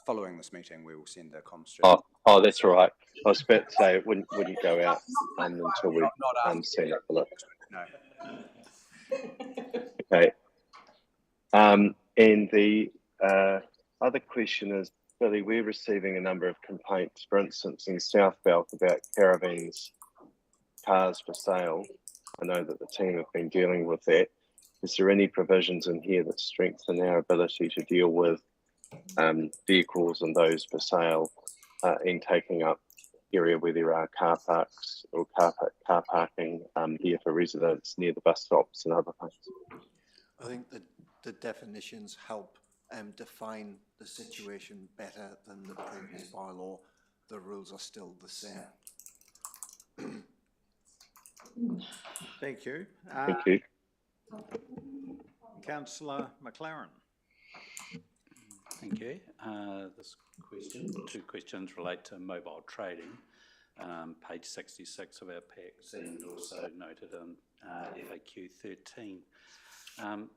Following this meeting, we will send the comm strategy. Oh, that's all right. I was about to say it wouldn't go out until we've seen it. No. Okay. And the other question is, Billy, we're receiving a number of complaints, for instance, in South Belt about caravans, cars for sale. I know that the team have been dealing with that. Is there any provisions in here that strengthen our ability to deal with vehicles and those for sale in taking up area where there are car parks or car parking here for residents near the bus stops and other things. I think the definitions help define the situation better than the previous bylaw. The rules are still the same. Thank you. Thank you. Councillor McLaren. Thank you. This question, two questions relate to mobile trading, page 66 of our packs, and also noted in FAQ 13.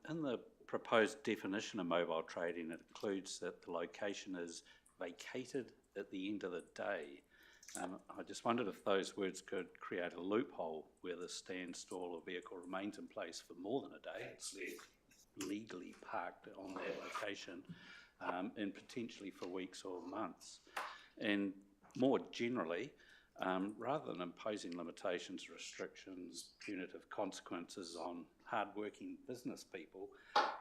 In the proposed definition of mobile trading, it includes that the location is vacated at the end of the day. I just wondered if those words could create a loophole where the stand, stall or vehicle remains in place for more than a day. It's left legally parked on that location and potentially for weeks or months. And more generally, rather than imposing limitations, restrictions, punitive consequences on hard-working business people,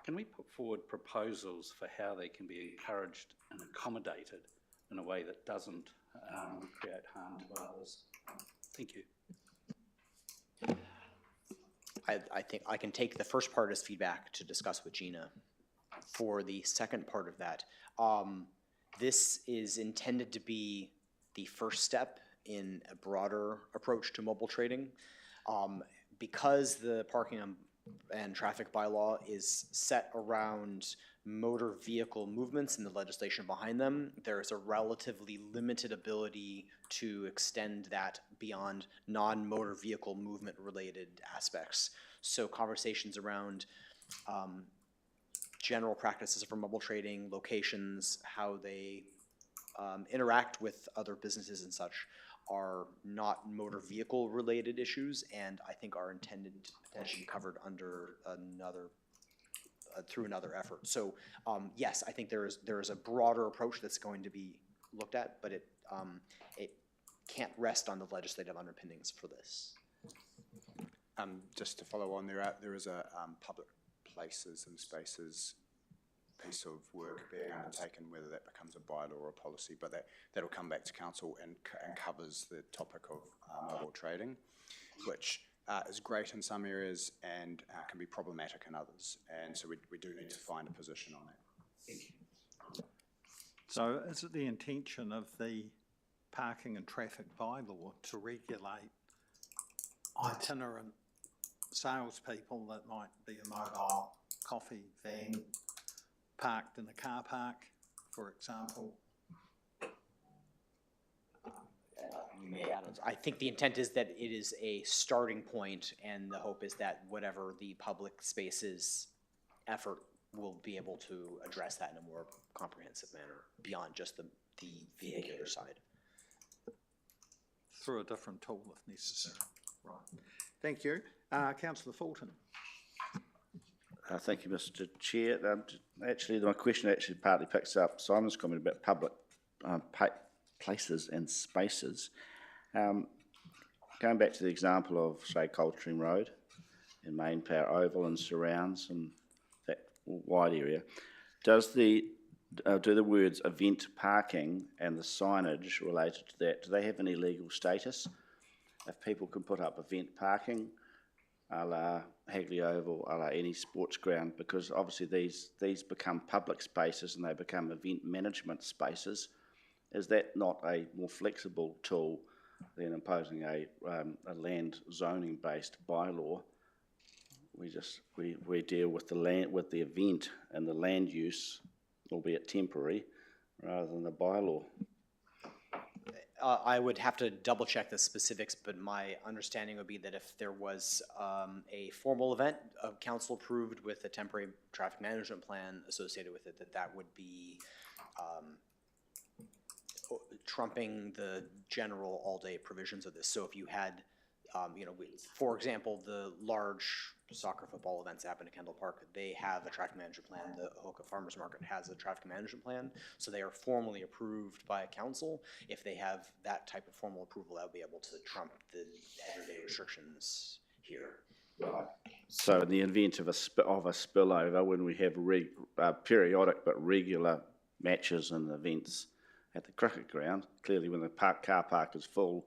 can we put forward proposals for how they can be encouraged and accommodated in a way that doesn't create harm to others? Thank you. I think I can take the first part as feedback to discuss with Gina. For the second part of that, this is intended to be the first step in a broader approach to mobile trading. Because the parking and traffic bylaw is set around motor vehicle movements and the legislation behind them, there's a relatively limited ability to extend that beyond non-motor vehicle movement related aspects. So conversations around general practices for mobile trading, locations, how they interact with other businesses and such are not motor vehicle related issues, and I think are intended to potentially be covered under another through another effort. So yes, I think there is a broader approach that's going to be looked at, but it can't rest on the legislative underpinnings for this. Just to follow on, there is a public places and spaces piece of work being undertaken, whether that becomes a bylaw or a policy, but that'll come back to council and covers the topic of mobile trading, which is great in some areas and can be problematic in others. And so we do need to find a position on that. Thank you. So is it the intention of the parking and traffic bylaw to regulate itinerant salespeople that might be a mobile coffee van parked in a car park, for example? I think the intent is that it is a starting point, and the hope is that whatever the public spaces effort will be able to address that in a more comprehensive manner beyond just the vehicular side. Through a different tool if necessary. Right. Thank you. Councillor Fulton. Thank you, Mr. Chair. Actually, my question actually partly picks up Simon's comment about public places and spaces. Going back to the example of, say, Coldstream Road and Main Power Oval and surrounds and that wide area, do the words event parking and the signage related to that, do they have any legal status? If people can put up event parking, a la Hagley Oval, a la any sports ground, because obviously these become public spaces and they become event management spaces, is that not a more flexible tool than imposing a land zoning based bylaw? We deal with the event and the land use, albeit temporary, rather than a bylaw. I would have to double check the specifics, but my understanding would be that if there was a formal event, council approved with a temporary traffic management plan associated with it, that would be trumping the general all-day provisions of this. So if you had, for example, the large soccer football events that happen at Kendall Park, they have a traffic management plan. The Hoka Farmers Market has a traffic management plan, so they are formally approved by council. If they have that type of formal approval, that would be able to trump the everyday restrictions here. Right. So in the event of a spillover, when we have periodic but regular matches and events at the cricket ground. Clearly when the car park is full,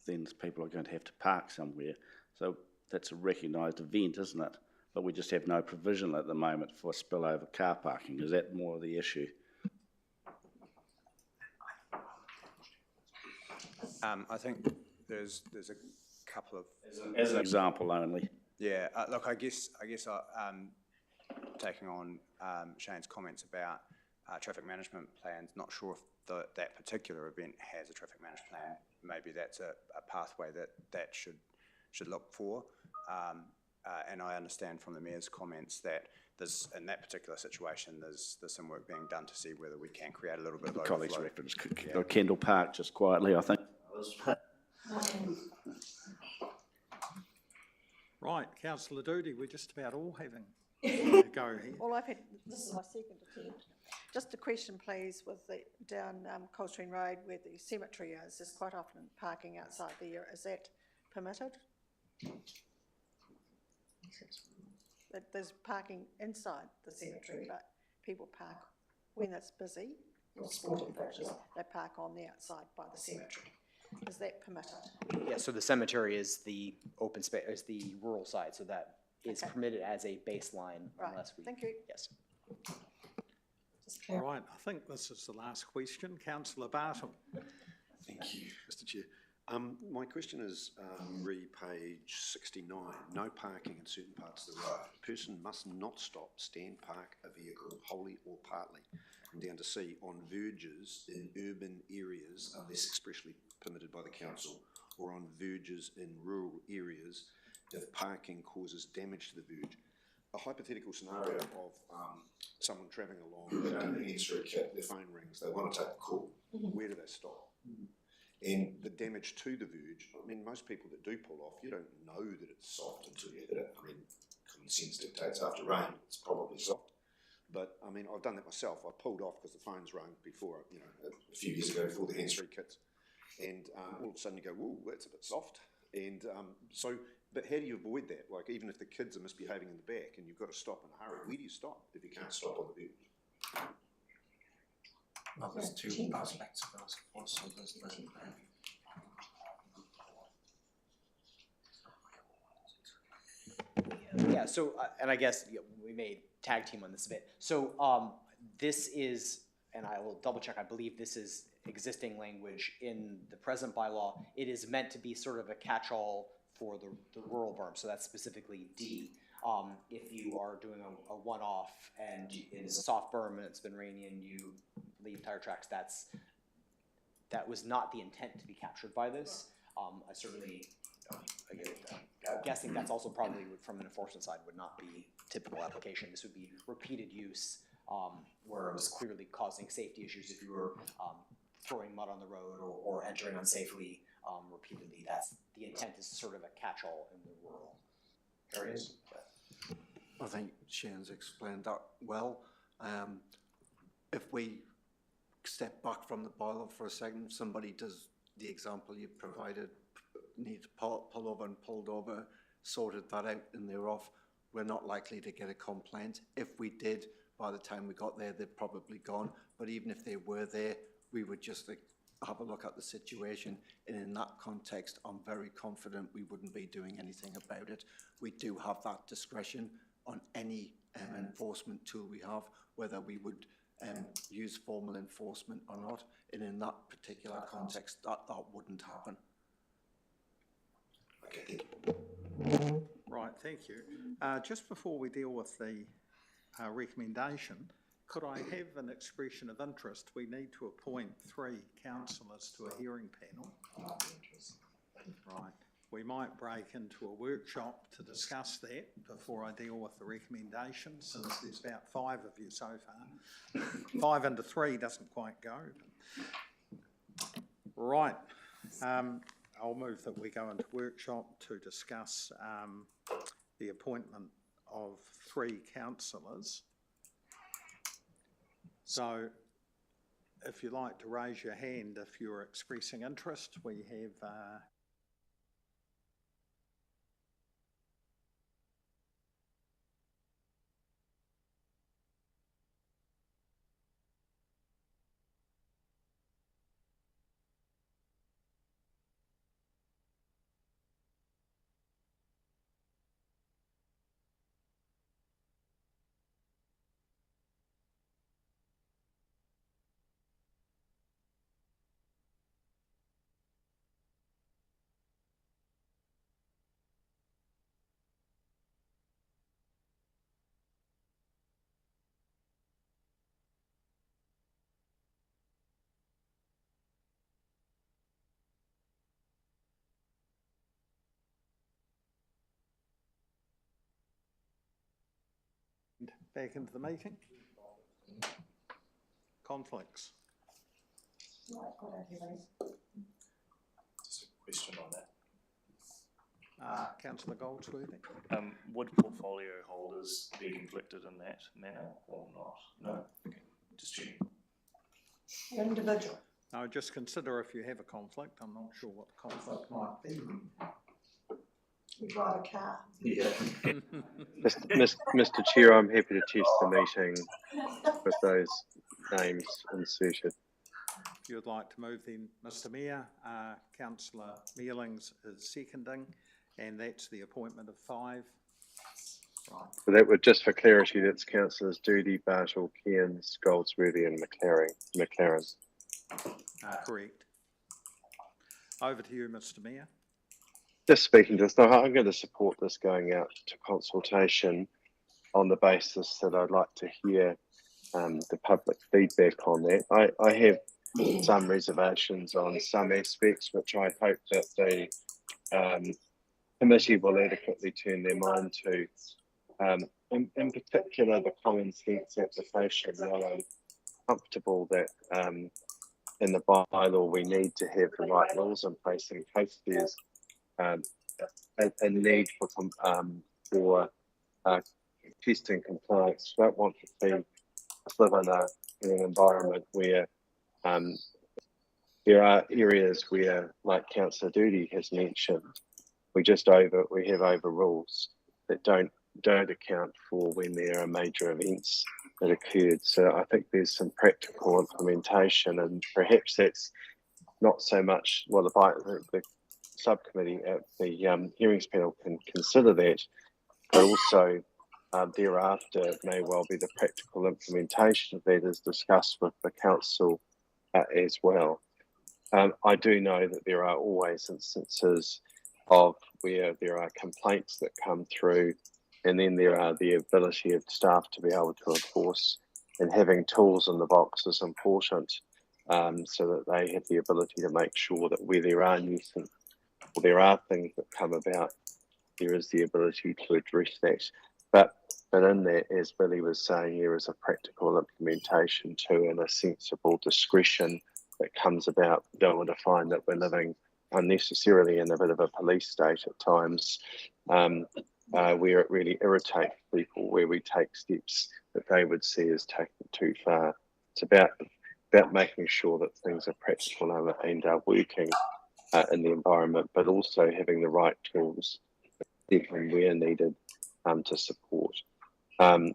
then people are going to have to park somewhere. So that's a recognised event, isn't it? But we just have no provision at the moment for spillover car parking. Is that more of the issue? I think there's a couple of... As an example only. Yeah, look, I guess taking on Shane's comments about traffic management plans, not sure if that particular event has a traffic management plan. Maybe that's a pathway that should look for. And I understand from the Mayor's comments that in that particular situation, there's some work being done to see whether we can create a little bit of overflow. Colleagues reference Kendall Park just quietly, I think. Right, councillor Doody, we're just about all having a go here. Well, this is my second attempt. Just a question, please, with down Coldstream Road where the cemetery is, there's quite often parking outside there. Is that permitted? There's parking inside the cemetery, but people park when it's busy, or sporting purposes, they park on the outside by the cemetery. Is that permitted? Yeah, so the cemetery is the open space, is the rural side, so that is permitted as a baseline unless we... Thank you. Yes. All right, I think this is the last question. Councillor Barton. Thank you, Mr. Chair. My question is page 69. No parking in certain parts of the road. A person must not stop, stand, park a vehicle wholly or partly, and down to C, on verges in urban areas unless expressly permitted by the council, or on verges in rural areas if parking causes damage to the verge. A hypothetical scenario of someone travelling along, they're doing an N-Street kit, their phone rings, they want to take a call. Where do they stop? And the damage to the verge, I mean, most people that do pull off, you don't know that it's soft until you hit it. I mean, common sense dictates after rain, it's probably soft. But, I mean, I've done that myself. I pulled off because the phones rang before, you know, a few years ago before the N-Street kits. And all of a sudden you go, whoa, that's a bit soft. And but how do you avoid that? Like, even if the kids are misbehaving in the back and you've got to stop in a hurry, where do you stop if you can't stop on the verge? Well, there's two aspects of those, of course. So there's Yeah, so, and I guess we may tag team on this a bit. So this is, and I will double check, I believe this is existing language in the present bylaw. It is meant to be sort of a catch-all for the rural berm, so that's specifically D. If you are doing a one-off and it's a soft berm and it's been rainy and you leave tire tracks, that was not the intent to be captured by this. I certainly, again, I'm guessing that's also probably from an enforcement side would not be typical application. This would be repeated use where it was clearly causing safety issues if you were throwing mud on the road or entering unsafely repeatedly. That's the intent is sort of a catch-all in the rural areas. I think Shane's explained that well. If we step back from the bylaw for a second, somebody does the example you provided, need to pull over and pulled over, sorted that out and they're off, we're not likely to get a complaint. If we did, by the time we got there, they'd probably gone. But even if they were there, we would just have a look at the situation. And in that context, I'm very confident we wouldn't be doing anything about it. We do have that discretion on any enforcement tool we have, whether we would use formal enforcement or not. And in that particular context, that wouldn't happen. Okay, thank you. Right, thank you. Just before we deal with the recommendation, could I have an expression of interest? We need to appoint 3 councillors to a hearing panel. Right. We might break into a workshop to discuss that before I deal with the recommendation, since there's about 5 of you so far. 5 into 3 doesn't quite go. Right. I'll move that we go into workshop to discuss the appointment of 3 councillors. So if you'd like to raise your hand if you're expressing interest, we have back into the meeting? Conflicts? Just a question on that. Councillor Goldsworthy? Would portfolio holders be conflicted in that manner or not? No? Okay, just checking. Individual. No, just consider if you have a conflict. I'm not sure what the conflict might be. You drive a car. Yeah. Mr. Chair, I'm happy to test the meeting with those names inserted. If you would like to move then, Mr. Mayor, Councillor Mealings is seconding, and that's the appointment of 5. Right. So that would, just for clarity, that's Councillors Doody, Bartle, Cairns, Goldsworthy and McLaren. Correct. Over to you, Mr. Mayor. Just speaking to this, I'm going to support this going out to consultation on the basis that I'd like to hear the public feedback on that. I have some reservations on some aspects, which I hope that the committee will adequately turn their mind to. In particular, the common sense application. While I'm comfortable that in the bylaw we need to have the right rules in place in case there's a need for testing compliance. I don't want to see us live in an environment where there are areas where, like Councillor Doody has mentioned, we have over rules that don't account for when there are major events that occurred. So I think there's some practical implementation, and perhaps that's not so much, well, the subcommittee, the hearings panel can consider that, but also thereafter may well be the practical implementation of that is discussed with the council as well. I do know that there are always instances of where there are complaints that come through, and then there are the ability of staff to be able to enforce, and having tools in the box is important, so that they have the ability to make sure that where there are nuisance or there are things that come about, there is the ability to address that. But in that, as Billy was saying, there is a practical implementation too, and a sensible discretion that comes about. We don't want to find that we're living unnecessarily in a bit of a police state at times, where it really irritates people, where we take steps that they would see as taken too far. It's about making sure that things are practical and are working in the environment, but also having the right tools, definitely where needed, to support. I'm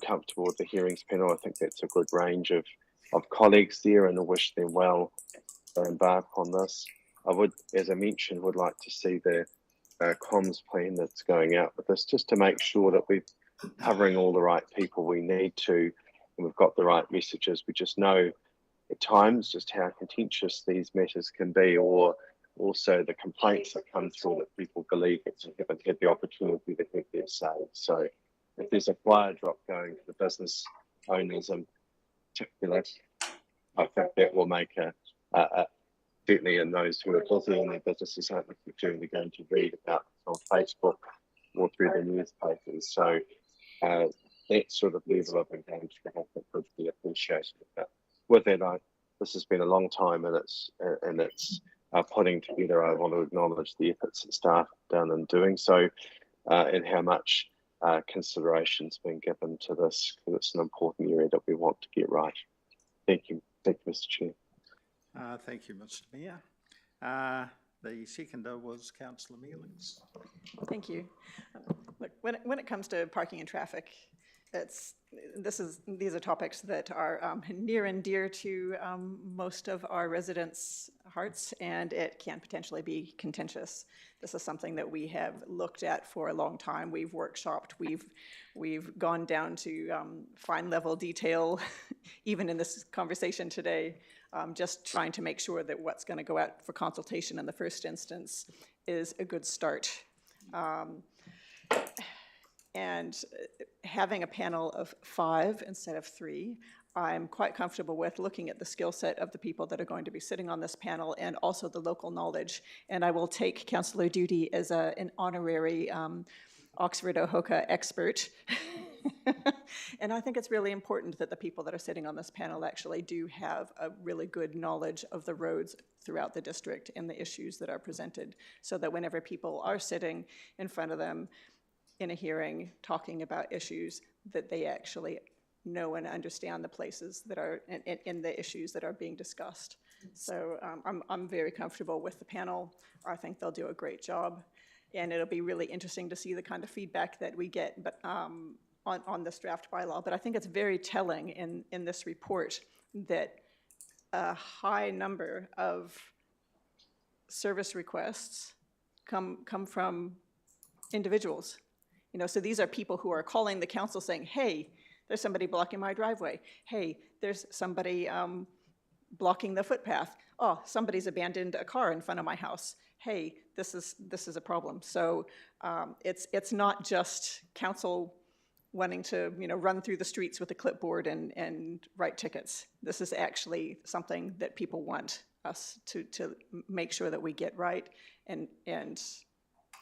comfortable with the hearings panel. I think that's a good range of colleagues there, and I wish them well to embark on this. I would, as I mentioned, would like to see the comms plan that's going out with this, just to make sure that we're covering all the right people we need to, and we've got the right messages. We just know at times just how contentious these matters can be, or also the complaints that come through that people believe that they haven't had the opportunity to have their say. So if there's a flyer drop going to the business owners in particular, I think that will make certainly in those who are busy in their businesses aren't necessarily going to read about it on Facebook or through the newspapers. So that sort of level of engagement I think would be appreciated. But with that, this has been a long time, and it's putting together. I want to acknowledge the efforts that staff have done in doing so, and how much consideration's been given to this, because it's an important area that we want to get right. Thank you, Mr. Chair. Thank you, Mr. Mayor. The seconder was Councillor Mealings. Thank you. Look, when it comes to parking and traffic, these are topics that are near and dear to most of our residents' hearts, and it can potentially be contentious. This is something that we have looked at for a long time. We've workshopped, we've gone down to fine level detail, even in this conversation today, just trying to make sure that what's going to go out for consultation in the first instance is a good start. And having a panel of 5 instead of 3, I'm quite comfortable with looking at the skill set of the people that are going to be sitting on this panel, and also the local knowledge. And I will take Councillor Doody as an honorary Oxford Ohoka expert And I think it's really important that the people that are sitting on this panel actually do have a really good knowledge of the roads throughout the district and the issues that are presented, so that whenever people are sitting in front of them in a hearing talking about issues, that they actually know and understand the places that are in the issues that are being discussed. So I'm very comfortable with the panel. I think they'll do a great job. And it'll be really interesting to see the kind of feedback that we get on this draft bylaw. But I think it's very telling in this report that a high number of service requests come from individuals. You know, so these are people who are calling the council saying, hey, there's somebody blocking my driveway. Hey, there's somebody blocking the footpath. Oh, somebody's abandoned a car in front of my house. Hey, this is a problem. So it's not just council wanting to, you know, run through the streets with a clipboard and write tickets. This is actually something that people want us to make sure that we get right and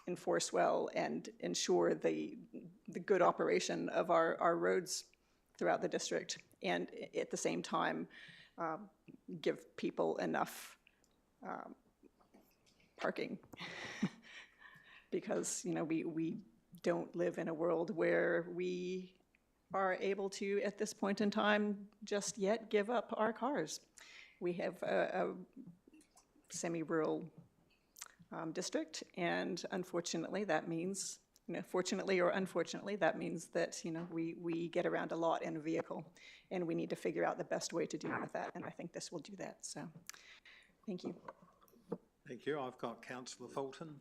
enforce well and ensure the good operation of our roads throughout the district, and at the same time give people enough parking. Because, you know, we don't live in a world where we are able to, at this point in time, just yet give up our cars. We have a semi-rural district, and unfortunately that means, you know, fortunately or unfortunately, that means that, you know, we get around a lot in a vehicle, and we need to figure out the best way to deal with that, and I think this will do that. So, thank you. Thank you. I've got Councillor Fulton.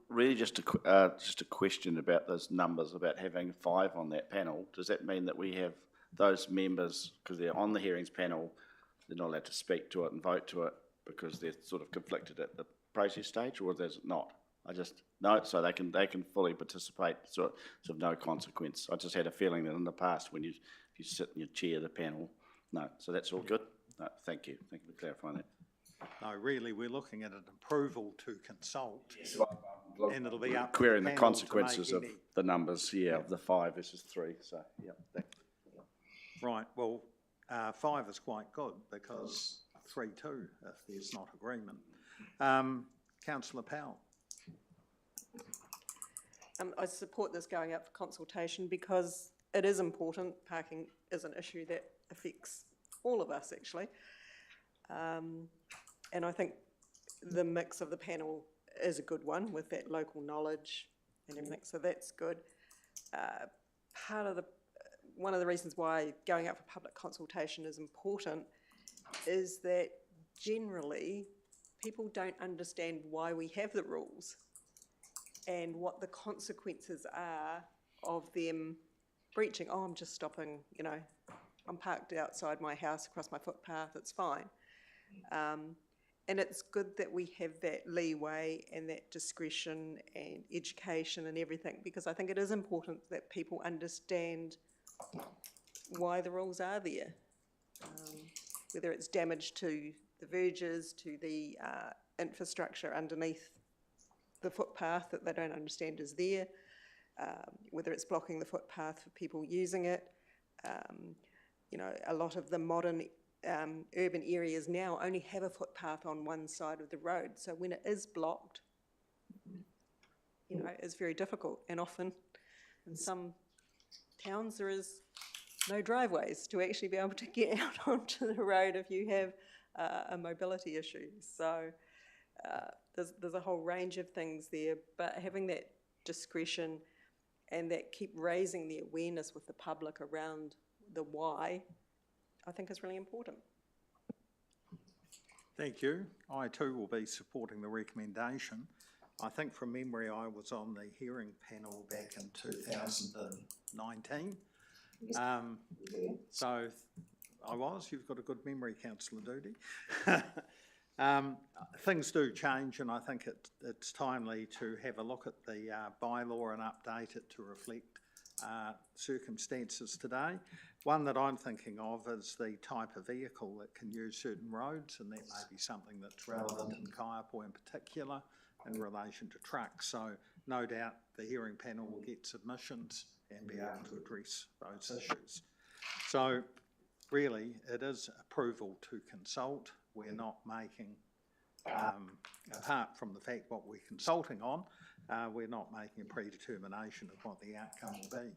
Really just a question about those numbers, about having 5 on that panel. Does that mean that we have those members, because they're on the hearings panel, they're not allowed to speak to it and vote to it because they're sort of conflicted at the process stage, or is it not? I just, no, so they can fully participate, sort of no consequence. I just had a feeling that in the past, when if you sit in your chair of the panel, no, so that's all good? No, thank you for clarifying that. No, really, we're looking at an approval to consult, and it'll be up to querying the the panel consequences to of make the numbers, of the 5 versus 3, so, yeah. Right, well, 5 is quite good, because 3-2, if there's not agreement. Councillor Powell. I support this going out for consultation because it is important. Parking is an issue that affects all of us, actually. And I think the mix of the panel is a good one with that local knowledge and everything, so that's good. One of the reasons why going out for public consultation is important is that generally people don't understand why we have the rules and what the consequences are of them breaching. Oh, I'm just stopping, you know, I'm parked outside my house across my footpath, it's fine. And it's good that we have that leeway and that discretion and education and everything, because I think it is important that people understand why the rules are there. Whether it's damage to the verges, to the infrastructure underneath the footpath that they don't understand is there, whether it's blocking the footpath for people using it. You know, a lot of the modern urban areas now only have a footpath on one side of the road, so when it is blocked, you know, it's very difficult, and often in some towns there is no driveways to actually be able to get out onto the road if you have a mobility issue. So there's a whole range of things there, but having that discretion and that keep raising the awareness with the public around the why, I think is really important. Thank you. I too will be supporting the recommendation. I think from memory I was on the hearing panel back in 2019. So I was. You've got a good memory, Councillor Doody. Things do change, and I think it's timely to have a look at the bylaw and update it to reflect circumstances today. One that I'm thinking of is the type of vehicle that can use certain roads, and that may be something that's relevant in Kaiapoi in particular in relation to trucks. So no doubt the hearing panel will get submissions and be able to address those issues. So really, it is approval to consult. We're not making, apart from the fact what we're consulting on, we're not making a predetermination of what the outcome will be.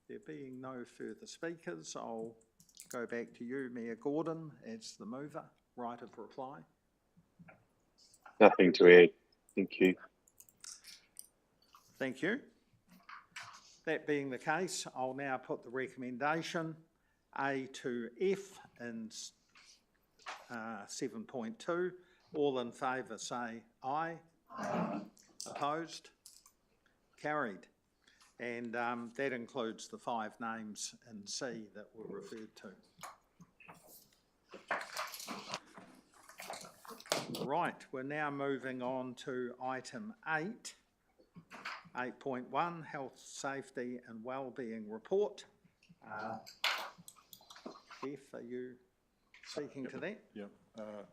There being no further speakers, I'll go back to you, Mayor Gordon, as the mover. Right of reply. Nothing to add. Thank you. Thank you. That being the case, I'll now put the recommendation A to F in 7.2. All in favour say aye. Aye. Opposed? Carried. And that includes the 5 names in C that were referred to. Right, we're now moving on to item 8. 8.1, Health, Safety and Wellbeing Report. Jeff, are you speaking to that? Yep,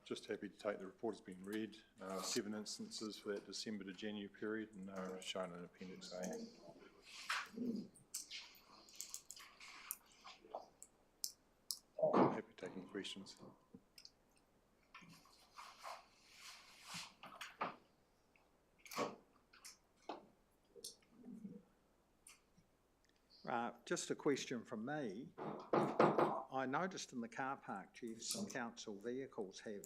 just happy to take the report has been read. 7 instances for that December to January period, and they're shown in Appendix A. Happy taking questions. Just a question from me. I noticed in the car park, Chief, some council vehicles have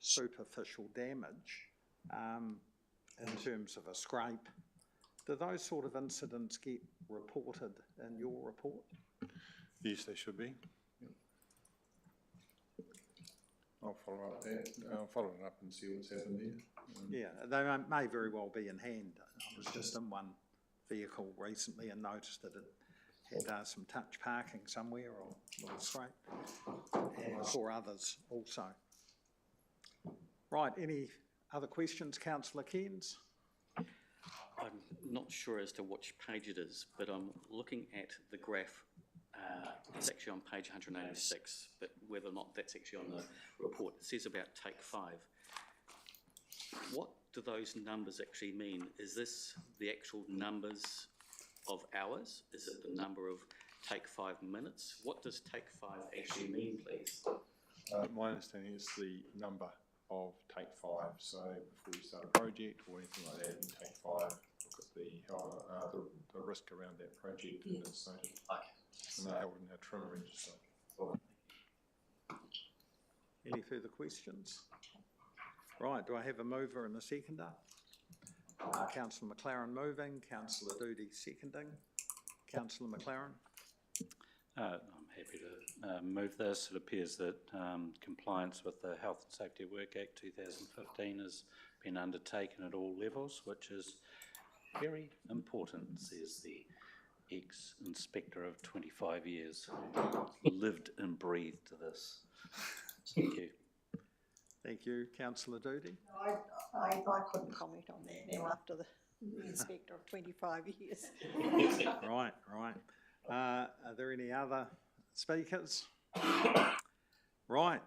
superficial damage in terms of a scrape. Do those sort of incidents get reported in your report? Yes, they should be. I'll follow up that. I'll follow it up and see what's happened there. Yeah, they may very well be in hand. I was just in one vehicle recently and noticed that it had some touch parking somewhere or a little scrape, and I saw others also. Right, any other questions, Councillor Cairns? I'm not sure as to which page it is, but I'm looking at the graph. It's actually on page 186, but whether or not that's actually on the report, it says about take 5. What do those numbers actually mean? Is this the actual numbers of hours? Is it the number of take 5 minutes? What does take 5 actually mean, please? My understanding is the number of take 5. So before you start a project or anything like that, in take 5, look at the risk around that project and it's noted. And they're held in our trim register. Any further questions? Right, do I have a mover and a seconder? Councillor McLaren moving, Councillor Doody seconding. Councillor McLaren. I'm happy to move this. It appears that compliance with the Health and Safety at Work Act 2015 has been undertaken at all levels, which is very important, says the ex-inspector of 25 years who lived and breathed this. Thank you. Thank you. Councillor Doody. I couldn't comment on that now after the inspector of 25 years. Right. Are there any other speakers? Right.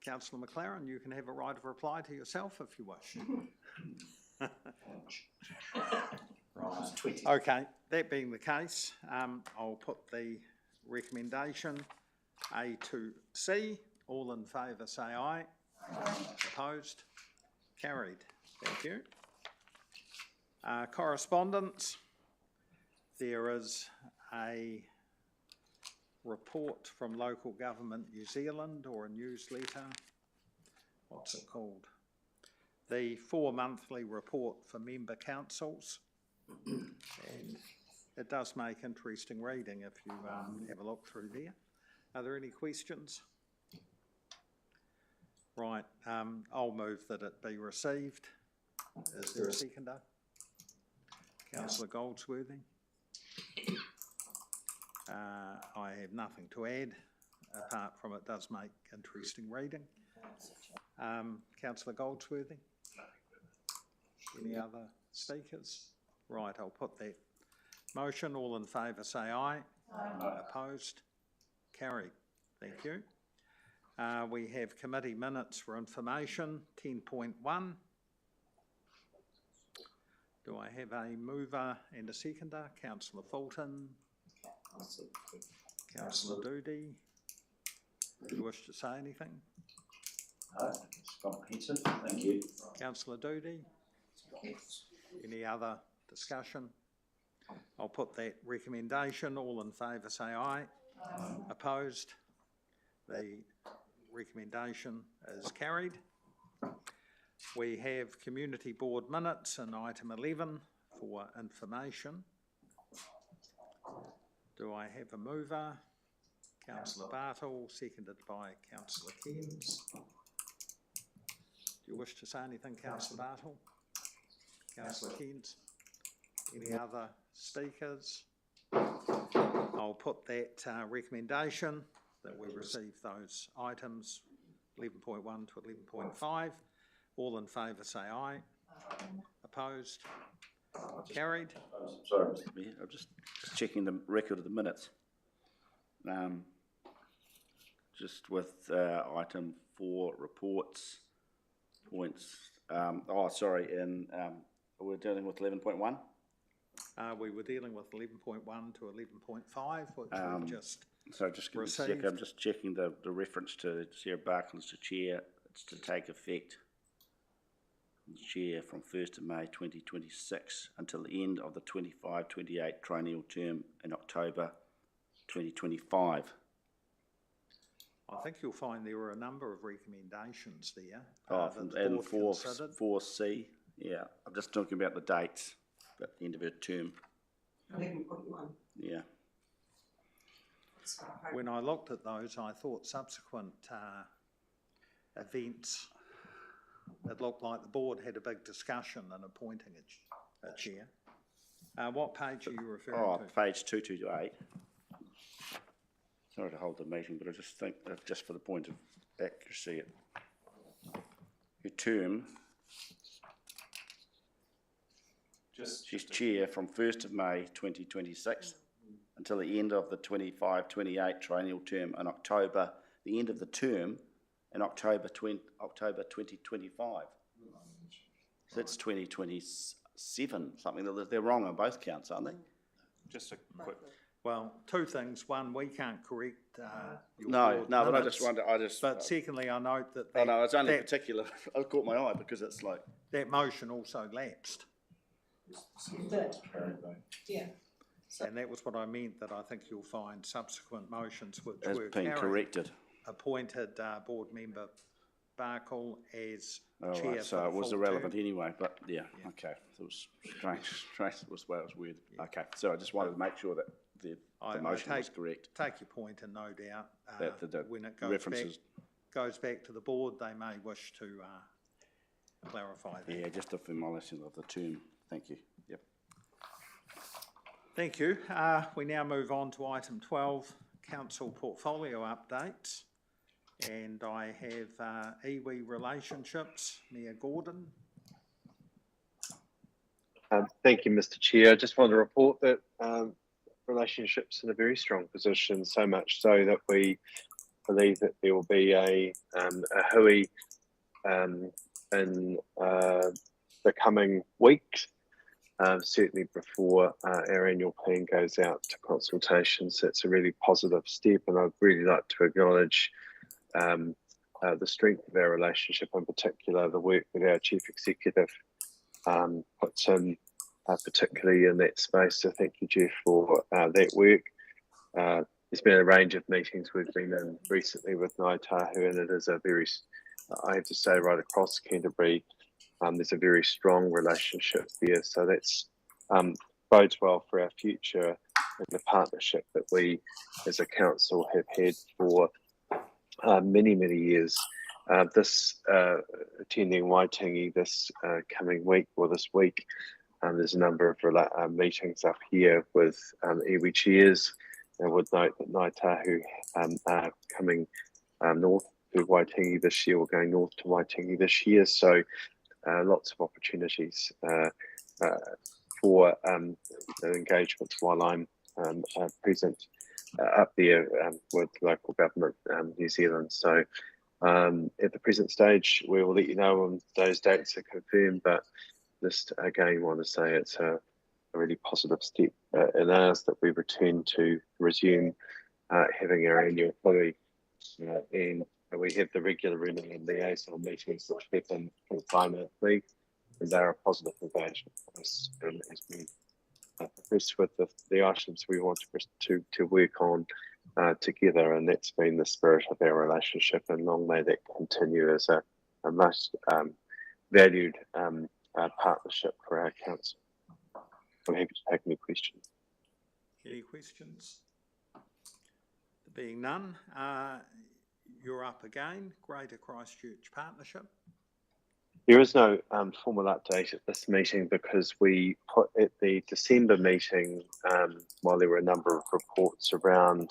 Councillor McLaren, you can have a right of reply to yourself if you wish. Right. Okay, that being the case, I'll put the recommendation A to C. All in favour say aye. Opposed? Carried. Thank you. Correspondence. There is a report from Local Government New Zealand, or a newsletter. What's it called? The 4-monthly report for member councils. And it does make interesting reading if you have a look through there. Are there any questions? Right, I'll move that it be received. Is there a seconder? Councillor Goldsworthy. I have nothing to add, apart from it does make interesting reading. Councillor Goldsworthy. Any other speakers? Right, I'll put that motion. All in favour say aye. Aye. Opposed? Carried. Thank you. We have committee minutes for information, 10.1. Do I have a mover and a seconder? Councillor Fulton. Councillor Doody. Do you wish to say anything? It's comprehensive, thank you. Councillor Doody. Any other discussion? I'll put that recommendation. All in favour say aye. Opposed? The recommendation is carried. We have community board minutes in item 11 for information. Do I have a mover? Councillor Bartle, seconded by Councillor Kearns. Do you wish to say anything, Councillor Bartle? Councillor Kearns? Any other speakers? I'll put that recommendation that we receive those items 11.1 to 11.5. All in favour say aye. Opposed? Carried. Sorry, Mr. Mayor, I'm just checking the record of the minutes. Just with item 4, reports, points. We're dealing with 11.1? We were dealing with 11.1 to 11.5, which we just So just give me a received. sec, I'm just checking the reference to Sarah Barkle as the chair. It's to take effect as chair from 1st of May 2026 until the end of the 25-28 triennial term in October 2025. I think you'll find there were a number of recommendations there. And 4C, yeah. I'm just talking about the dates at the end of her term. 11.1. Yeah. When I looked at those, I thought subsequent events, it looked like the board had a big discussion in appointing a chair. What page are you referring to? Page 228. Sorry to hold the meeting, but I just think that just for the point of accuracy, her term, she's chair from 1st of May 2026 until the end of the 25-28 triennial term in October, the end of the term in October 2025. So that's 2027, something that they're wrong on both counts, aren't they? Just a quick. Well, two things. One, we can't correct your No, board but I minutes. just wonder, But secondly, I note that oh no, it's only particular, it caught my eye because it's like. that motion also lapsed. Yeah. And that was what I meant, that I think you'll find subsequent motions which Has were been carried, corrected. appointed board member Barkle as Oh, chair. right, for so the it was full irrelevant term. anyway, but yeah, okay. It was strange, it was the way it was weird. Okay, so I just wanted to make sure that the motion was correct. Take your point, and no doubt That the when it goes back to the board, they may wish to clarify that. Yeah, just a formalisation of the term. Thank you. Yep. Thank you. We now move on to item 12, council portfolio updates. And I have iwi relationships, Mayor Gordon. Thank you, Mr. Chair. I just want to report that relationships in a very strong position, so much so that we believe that there will be a hui in the coming weeks, certainly before our annual plan goes out to consultation. So it's a really positive step, and I'd really like to acknowledge the strength of our relationship, in particular the work that our Chief Executive puts in, particularly in that space. So thank you, Jeff, for that work. There's been a range of meetings we've been in recently with Ngāi Tahu, and it is a very, I have to say, right across Canterbury, there's a very strong relationship there. So that's bodes well for our future and the partnership that we as a council have had for many, many years. Attending Waitangi this coming week, or this week, there's a number of meetings up here with iwi chairs. I would note that Ngāi Tahu are coming north to Waitangi this year, or going north to Waitangi this year. So lots of opportunities for engagement while I'm present up there with local government, New Zealand. So at the present stage, we will let you know when those dates are confirmed, but just again want to say it's a really positive step in ours that we resume having our annual puri, and we have the regular running and liaison meetings which happen bi-monthly, and they're a positive engagement for us as we progress with the items we want to work on together, and that's been the spirit of our relationship, and long may that continue as a most valued partnership for our council. I'm happy to take any questions. Any questions? There being none, you're up again. Greater Christchurch Partnership. There is no formal update at this meeting because we put at the December meeting, while there were a number of reports around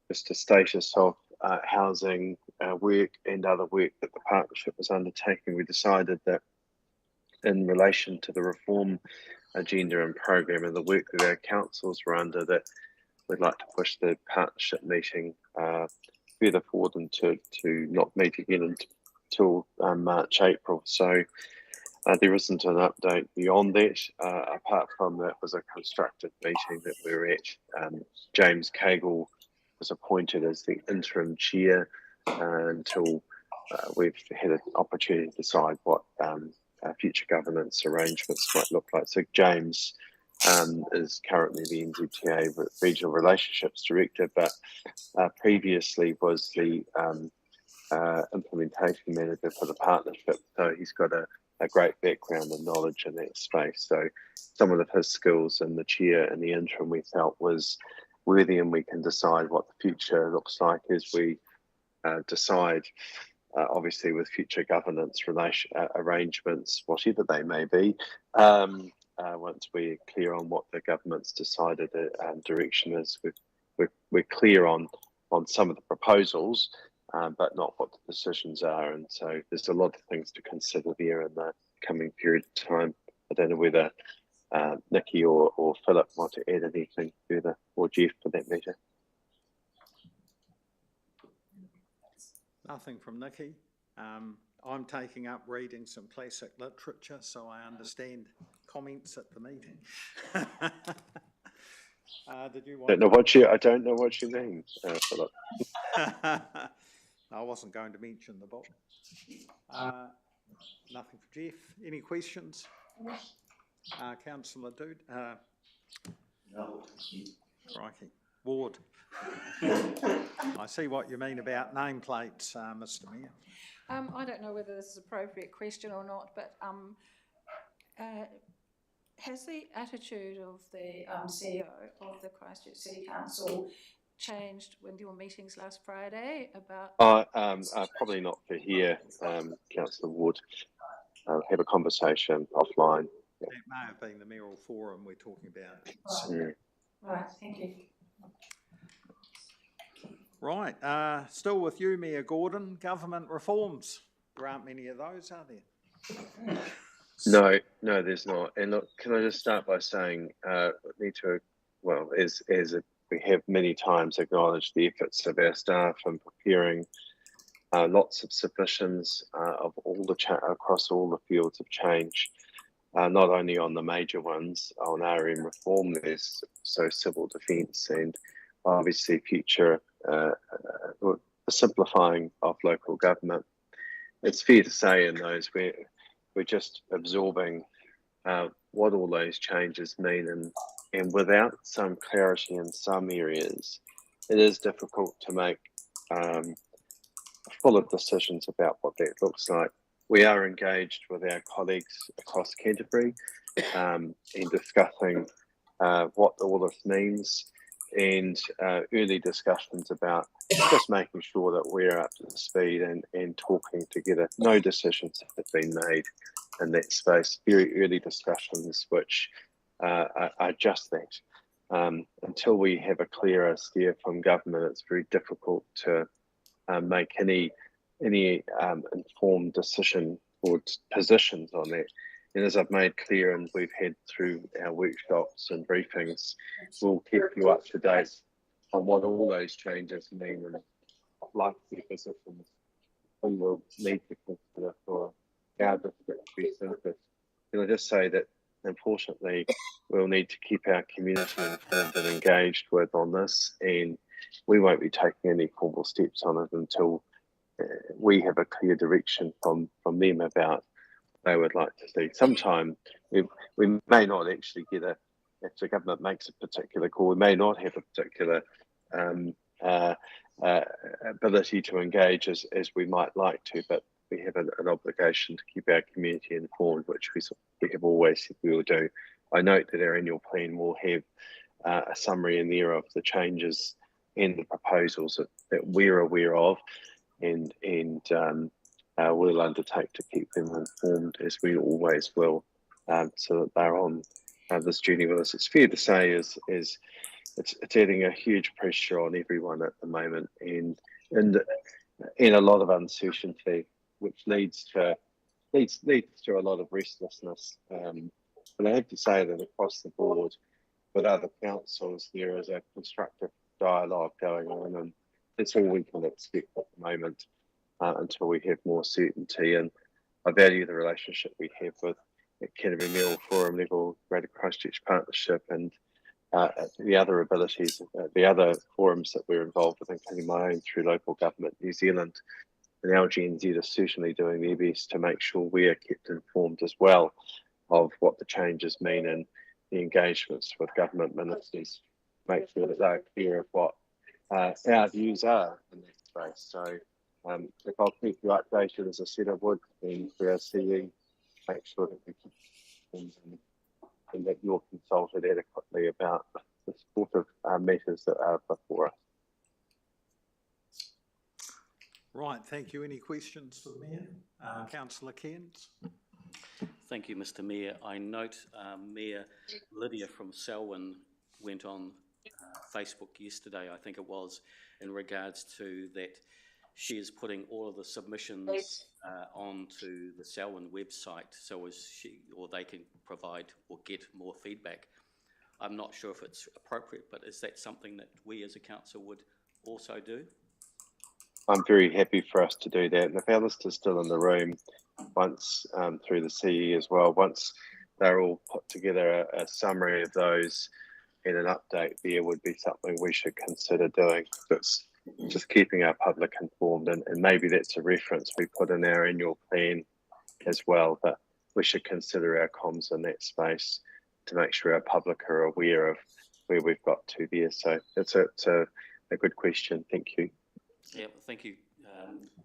just a status of housing work and other work that the partnership was undertaking, we decided that in relation to the reform agenda and program and the work that our councils were under, that we'd like to push the partnership meeting further forward and to not meet again until March, April. So there isn't an update beyond that. Apart from that was a constructive meeting that we were at. James Cagle was appointed as the interim chair until we've had an opportunity to decide what future governance arrangements might look like. So James is currently the NZTA Regional Relationships Director, but previously was the implementation manager for the partnership. So he's got a great background and knowledge in that space. So some of his skills in the chair and the interim we felt was worthy, and we can decide what the future looks like as we decide, obviously with future governance arrangements, whatever they may be, once we're clear on what the government's decided direction is. We're clear on some of the proposals, but not what the decisions are. And so there's a lot of things to consider there in the coming period of time. I don't know whether Nikki or Philip want to add anything further, or Jeff for that matter. Nothing from Nikki. I'm taking up reading some classic literature, so I understand comments at the meeting. Did you want? I don't know what you mean, Philip. I wasn't going to mention the book. Nothing for Jeff. Any questions? Councillor Dude? No. Crikey. Ward. I see what you mean about nameplates, Mr. Mayor. I don't know whether this is an appropriate question or not, but has the attitude of the CEO of the Christchurch City Council changed when there were meetings last Friday about? Probably not for here, Councillor Ward. Have a conversation offline. It may have been the mayoral forum we're talking about. Right, right, thank you. Right, still with you, Mayor Gordon. Government reforms. There aren't many of those, are there? No, there's not. And look, can I just start by saying, as we have many times acknowledged the efforts of our staff in preparing lots of submissions of all across all the fields of change, not only on the major ones on RM reform, there's civil defence and obviously future simplifying of local government. It's fair to say in those we're just absorbing what all those changes mean, and without some clarity in some areas, it is difficult to make full decisions about what that looks like. We are engaged with our colleagues across Canterbury in discussing what all this means, and early discussions about just making sure that we're up to speed and talking together. No decisions have been made in that space. Very early discussions which are just that. Until we have a clearer steer from government, it's very difficult to make any informed decision or positions on that. And as I've made clear, and we've had through our workshops and briefings, we'll keep you up to date on what all those changes mean and likely positions we will need to consider for our district to be surfaced can I just say that, unfortunately, we'll need to keep our community informed and engaged with on this, and we won't be taking any formal steps on it until we have a clear direction from them about what they would like to see. Sometime we may not actually get if the government makes a particular call, we may not have a particular ability to engage as we might like to, but we have an obligation to keep our community informed, which we have always said we will do. I note that our annual plan will have a summary in there of the changes and the proposals that we're aware of, and we'll undertake to keep them informed, as we always will, so that they're on this journey with us. It's fair to say is it's adding a huge pressure on everyone at the moment, and a lot of uncertainty, which leads to a lot of restlessness. And I have to say that across the board with other councils, there is a constructive dialogue going on, and that's all we can expect at the moment until we have more certainty. And I value the relationship we have with at Canterbury Mill Forum level, Greater Christchurch Partnership, and the other abilities, the other forums that we're involved with, including my own through local government, New Zealand, and LGNZ are certainly doing their best to make sure we are kept informed as well of what the changes mean, and the engagements with government ministers, make sure that they're clear of what our views are in that space. So if I'll keep you updated, as I said I would, and for our CE, make sure that we keep things and that you're consulted adequately about the sort of matters that are before us. Right, thank you. Any questions for the Mayor? Councillor Cairns. Thank you, Mr. Mayor. I note Mayor Lydia from Selwyn went on Facebook yesterday, I think it was, in regards to that she is putting all of the submissions onto the Selwyn website so as they can provide or get more feedback. I'm not sure if it's appropriate, but is that something that we as a council would also do? I'm very happy for us to do that. And if our list is still in the room, once through the CE as well, once they're all put together, a summary of those and an update there would be something we should consider doing. It's just keeping our public informed, and maybe that's a reference we put in our annual plan as well, but we should consider our comms in that space to make sure our public are aware of where we've got to there. So it's a good question. Thank you. Yeah, thank you,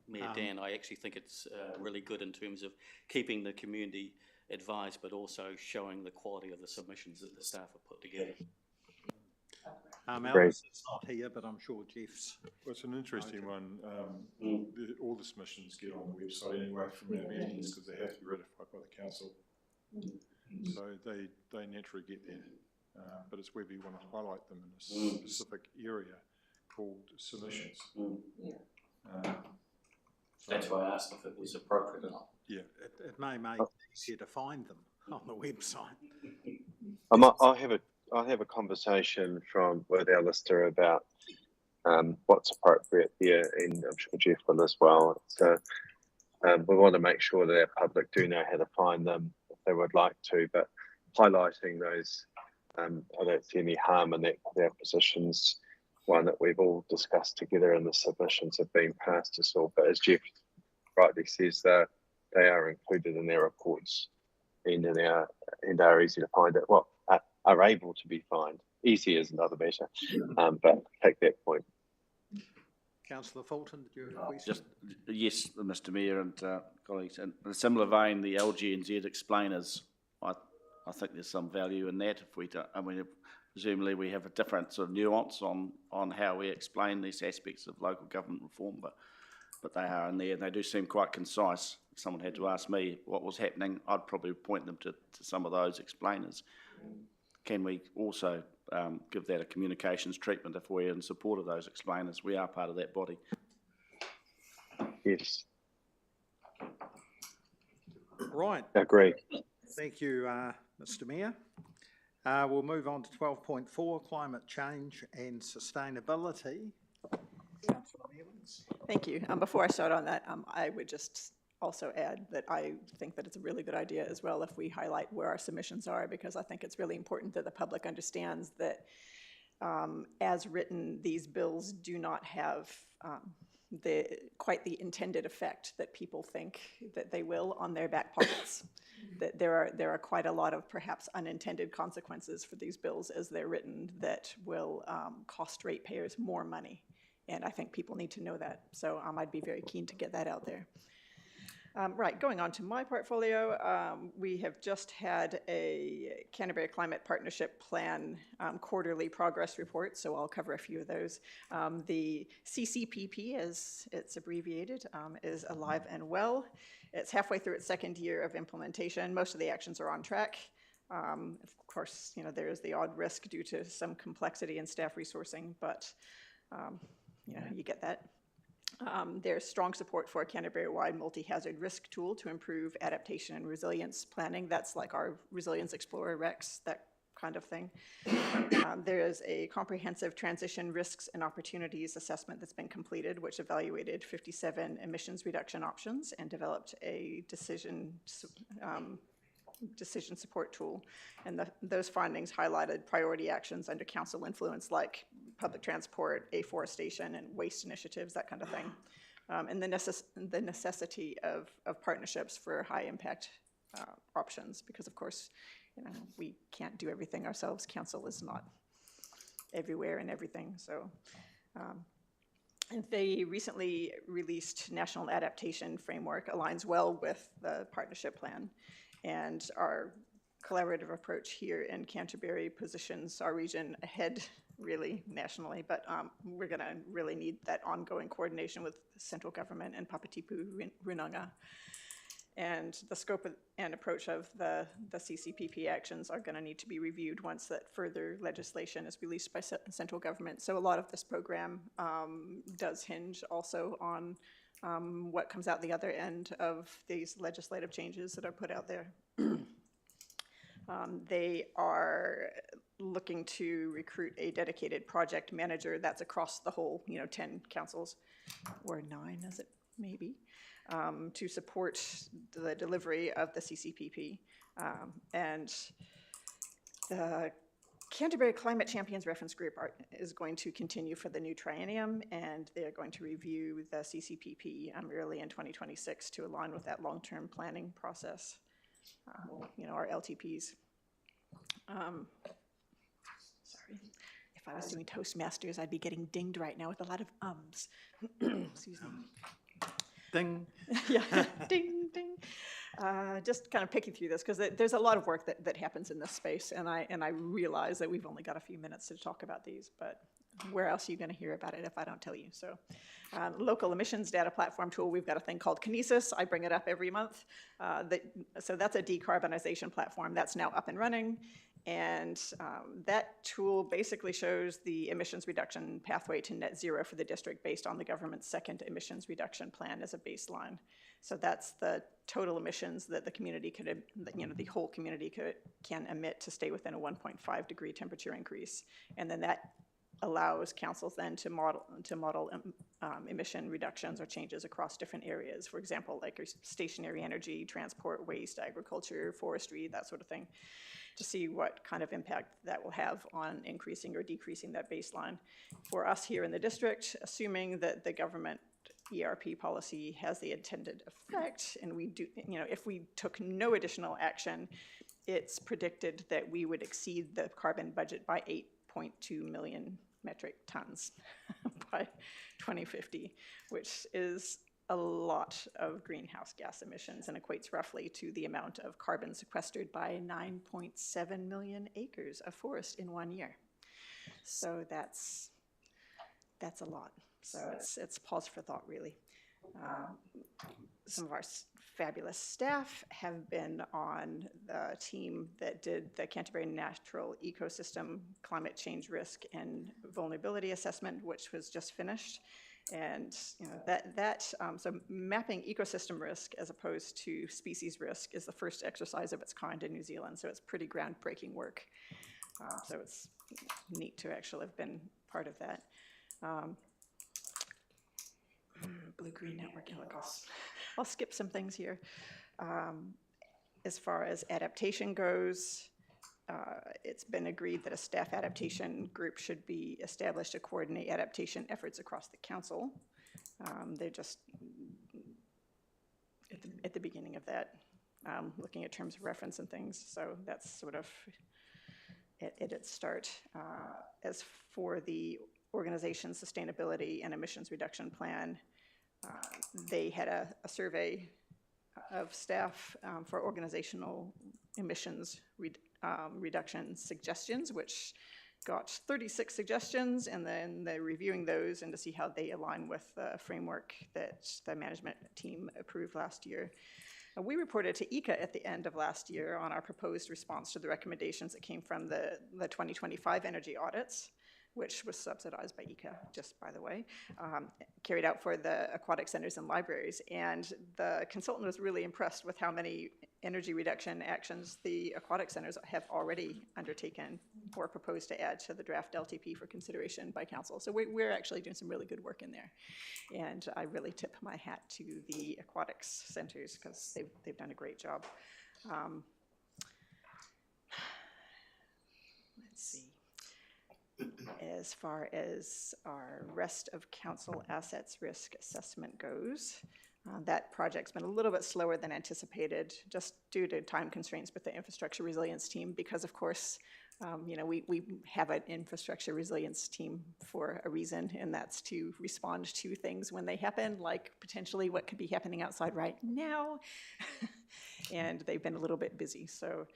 Mayor Dan. I actually think it's really good in terms of keeping the community advised, but also showing the quality of the submissions that the staff have put together. Alice is not here, but I'm sure Jeff's. Well, it's an interesting one. All the submissions get on the website anyway from our meetings because they have to be ratified by the council. So they naturally get there. But it's whether you want to highlight them in a specific area called submissions. That's why I asked if it was appropriate or not. Yeah. It may make it easier to find them on the website. I'll have a conversation with our lister about what's appropriate there, and I'm sure Jeff will as well. So we want to make sure that our public do know how to find them if they would like to, but highlighting those, I don't see any harm in that. Our positions, one that we've all discussed together, and the submissions have been passed us all. But as Jeff rightly says, they are included in their reports and are easy to find. Well, are able to be found. Easy is another matter, but take that point. Councillor Fulton, did you have a question? Yes, Mr. Mayor and colleagues. In a similar vein, the LGNZ explainers, I think there's some value in that. If we don't, I mean, presumably we have a different sort of nuance on how we explain these aspects of local government reform, but they are in there, and they do seem quite concise. If someone had to ask me what was happening, I'd probably point them to some of those explainers. Can we also give that a communications treatment if we're in support of those explainers? We are part of that body. Yes. Right. Agree. Thank you, Mr. Mayor. We'll move on to 12.4, climate change and sustainability. Thank you. Before I start on that, I would just also add that I think that it's a really good idea as well if we highlight where our submissions are, because I think it's really important that the public understands that as written, these bills do not have quite the intended effect that people think that they will on their back pockets. That there are quite a lot of perhaps unintended consequences for these bills as they're written that will cost ratepayers more money. And I think people need to know that. So I'd be very keen to get that out there. Right, going on to my portfolio, we have just had a Canterbury Climate Partnership Plan quarterly progress report, so I'll cover a few of those. The CCPP, as it's abbreviated, is alive and well. It's halfway through its second year of implementation. Most of the actions are on track. Of course, you know, there is the odd risk due to some complexity in staff resourcing, but you know, you get that. There's strong support for a Canterbury-wide multi-hazard risk tool to improve adaptation and resilience planning. That's like our Resilience Explorer REX, that kind of thing. There is a comprehensive transition risks and opportunities assessment that's been completed, which evaluated 57 emissions reduction options and developed a decision support tool. And those findings highlighted priority actions under council influence, like public transport, afforestation, and waste initiatives, that kind of thing. And the necessity of partnerships for high impact options, because of course, you know, we can't do everything ourselves. Council is not everywhere and everything. So, and the recently released National Adaptation Framework aligns well with the partnership plan. And our collaborative approach here in Canterbury positions our region ahead, really, nationally, but we're gonna really need that ongoing coordination with central government and Papatipu Runanga. And the scope and approach of the CCPP actions are gonna need to be reviewed once that further legislation is released by central government. So a lot of this program does hinge also on what comes out the other end of these legislative changes that are put out there. They are looking to recruit a dedicated project manager that's across the whole, you know, 10 councils, or 9 is it maybe, to support the delivery of the CCPP. And the Canterbury Climate Champions Reference Group is going to continue for the new triennium, and they're going to review the CCPP early in 2026 to align with that long-term planning process, you know, our LTPs. Sorry, if I was doing Toastmasters, I'd be getting dinged right now with a lot of ums. Excuse me. Ding. Yeah, ding, ding. Just kind of picking through this, because there's a lot of work that happens in this space, and I realize that we've only got a few minutes to talk about these, but where else are you going to hear about it if I don't tell you? So, local emissions data platform tool, we've got a thing called Kinesis. I bring it up every month. So that's a decarbonization platform that's now up and running. And that tool basically shows the emissions reduction pathway to net zero for the district based on the government's second emissions reduction plan as a baseline. So that's the total emissions that the community could, you know, the whole community can emit to stay within a 1.5 degree temperature increase. And then that allows councils then to model emission reductions or changes across different areas. For example, like stationary energy, transport, waste, agriculture, forestry, that sort of thing, to see what kind of impact that will have on increasing or decreasing that baseline. For us here in the district, assuming that the government ERP policy has the intended effect, and we do, you know, if we took no additional action, it's predicted that we would exceed the carbon budget by 8.2 million metric tons by 2050, which is a lot of greenhouse gas emissions and equates roughly to the amount of carbon sequestered by 9.7 million acres of forest in 1 year. So that's a lot. So it's pause for thought, really. Some of our fabulous staff have been on the team that did the Canterbury Natural Ecosystem Climate Change Risk and Vulnerability Assessment, which was just finished. And you know, so mapping ecosystem risk as opposed to species risk is the first exercise of its kind in New Zealand. So it's pretty groundbreaking work. So it's neat to actually have been part of that. Blue-green network helicopters. I'll skip some things here. As far as adaptation goes, it's been agreed that a staff adaptation group should be established to coordinate adaptation efforts across the council. They're just at the beginning of that, looking at terms of reference and things. So that's sort of at its start. As for the organization sustainability and emissions reduction plan, they had a survey of staff for organizational emissions reduction suggestions, which got 36 suggestions, and then they're reviewing those and to see how they align with the framework that the management team approved last year. We reported to ECA at the end of last year on our proposed response to the recommendations that came from the 2025 energy audits, which was subsidized by ECA, just by the way, carried out for the aquatic centers and libraries. And the consultant was really impressed with how many energy reduction actions the aquatic centers have already undertaken or proposed to add to the draft LTP for consideration by council. So we're actually doing some really good work in there. And I really tip my hat to the aquatics centers because they've done a great job. Let's see. As far as our rest of council assets risk assessment goes, that project's been a little bit slower than anticipated, just due to time constraints with the infrastructure resilience team, because of course, we have an infrastructure resilience team for a reason, and that's to respond to things when they happen, like potentially what could be happening outside right now. And they've been a little bit busy, so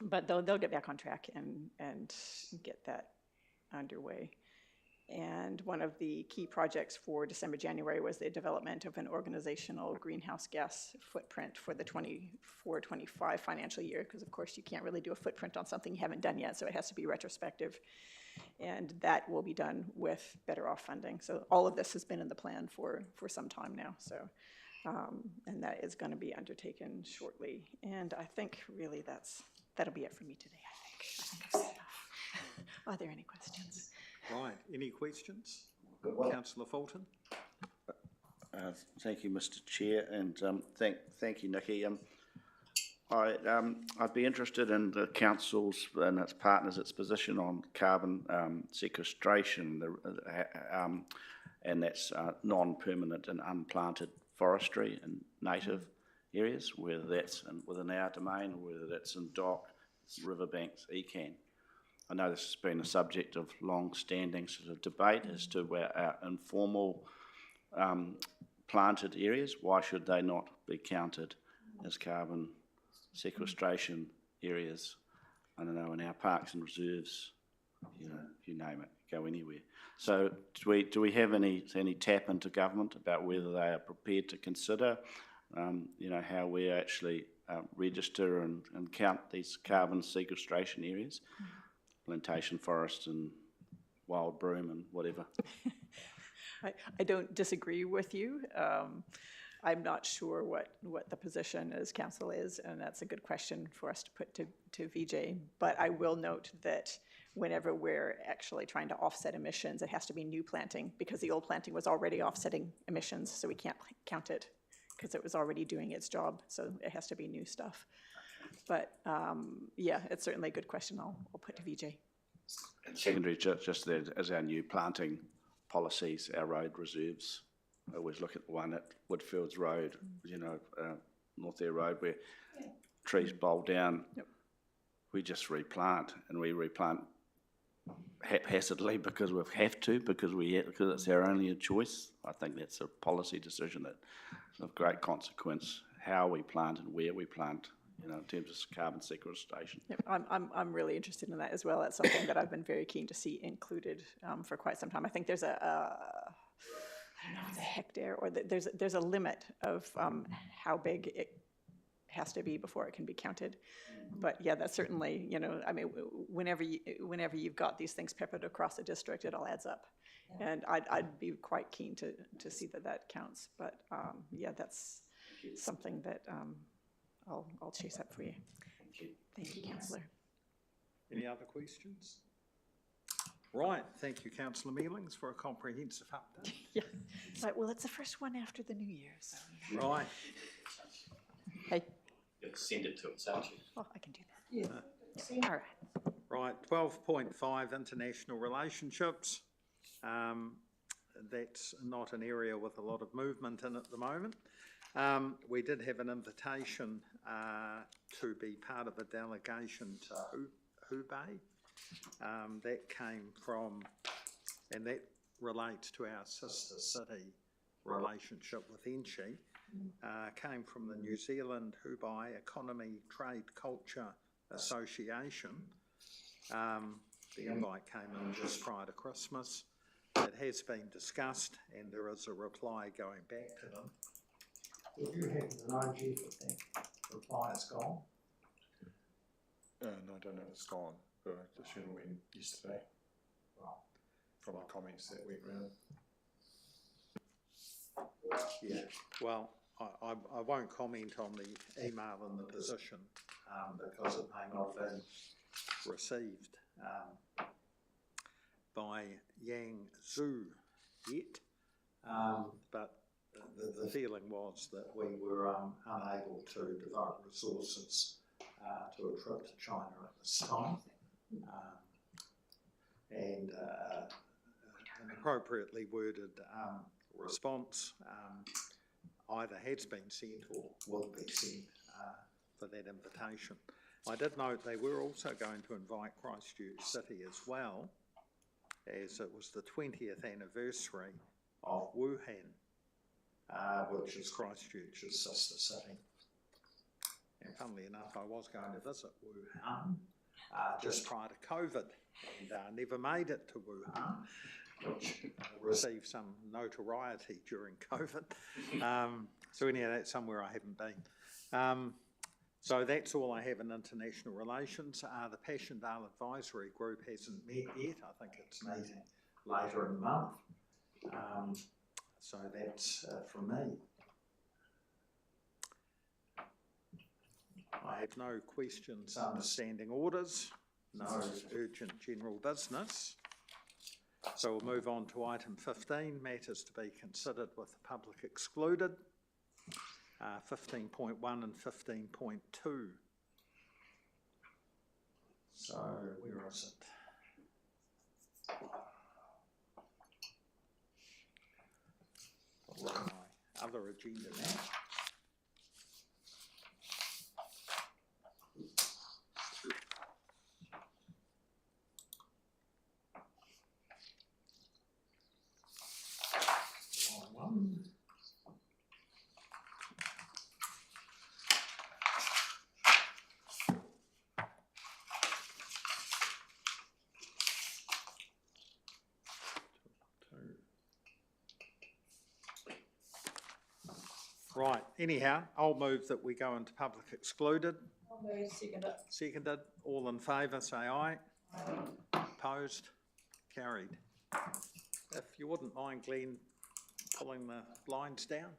but they'll get back on track and get that underway. And one of the key projects for December, January was the development of an organizational greenhouse gas footprint for the 24-25 financial year, because of course you can't really do a footprint on something you haven't done yet, so it has to be retrospective. And that will be done with Better Off funding. So all of this has been in the plan for some time now. So, and that is going to be undertaken shortly. And I think really that'll be it for me today, I think I've said enough. Are there any questions? Right, any questions? Councillor Fulton? Thank you, Mr. Chair, and thank you, Nikki. I'd be interested in the council's and its partners' its position on carbon sequestration, and that's non-permanent and unplanted forestry in native areas, whether that's within our domain or whether that's in dock, riverbanks, ECAN. I know this has been a subject of long-standing sort of debate as to our informal planted areas. Why should they not be counted as carbon sequestration areas? I don't know, in our parks and reserves, you name it, go anywhere. So do we have any tap into government about whether they are prepared to consider, how we actually register and count these carbon sequestration areas? Plantation forest and wild broom and whatever. I don't disagree with you. I'm not sure what the position as council is, and that's a good question for us to put to VJ. But I will note that whenever we're actually trying to offset emissions, it has to be new planting, because the old planting was already offsetting emissions, so we can't count it because it was already doing its job. So it has to be new stuff. But yeah, it's certainly a good question. I'll put to VJ. And secondary, just that as our new planting policies, our road reserves, I always look at the one at Woodfields Road, North Air Road, where trees bowl down. Yep. We just replant, and we replant haphazardly because we have to, because it's our only choice. I think that's a policy decision that is of great consequence, how we plant and where we plant, in terms of carbon sequestration. Yep, I'm really interested in that as well. That's something that I've been very keen to see included for quite some time. I think there's I don't know if it's a hectare, or there's a limit of how big it has to be before it can be counted. But yeah, that's certainly, I mean, whenever you've got these things peppered across a district, it all adds up. Yeah. And I'd be quite keen to see that counts. But yeah, that's something that I'll chase up for you. Thank you, Councillor. Any other questions? Right, thank you, councillor Mealings, for a comprehensive update. Yeah, it's like, well, it's the first one after the new year, so. Right. Hey. You'll send it to us, aren't you? Oh, I can do that. Yeah. All right. Right, 12.5, international relationships. That's not an area with a lot of movement in at the moment. We did have an invitation to be part of a delegation to Hubei. That came from, and that relates to our sister city relationship with Enchi, came from the New Zealand Hubei Economy Trade Culture Association. The invite came in just prior to Christmas. It has been discussed and there is a reply going back to them. Did you have the no, Chief, that reply is gone? No, I don't know if it's gone, but I assume it went yesterday from the comments that went round. Yeah, well, I won't comment on the email and the position because it may not have been received by Yang Zhu yet, but the feeling was that we were unable to devote resources to a trip to China at this time, and an appropriately worded response either has been sent or will be sent for that invitation. I did note they were also going to invite Christchurch City as well, as it was the 20th anniversary of Wuhan, which is Christchurch's sister city. And funnily enough, I was going to visit Wuhan just prior to COVID and never made it to Wuhan, which received some notoriety during COVID. So anyhow, that's somewhere I haven't been. So that's all I have in international relations. The Passchendaele Advisory Group hasn't met yet. I think it's meeting later in the month. So that's from me. I have no questions under standing orders, no urgent general business. So we'll move on to item 15, matters to be considered with the public excluded. 15.1 and 15.2. So where is it? I'll look at my other agenda now. Right, anyhow, I'll move that we go into public excluded. I'll move, seconded. Seconded, all in favour, say aye. Opposed, carried. If you wouldn't mind, Glenn, pulling the blinds down.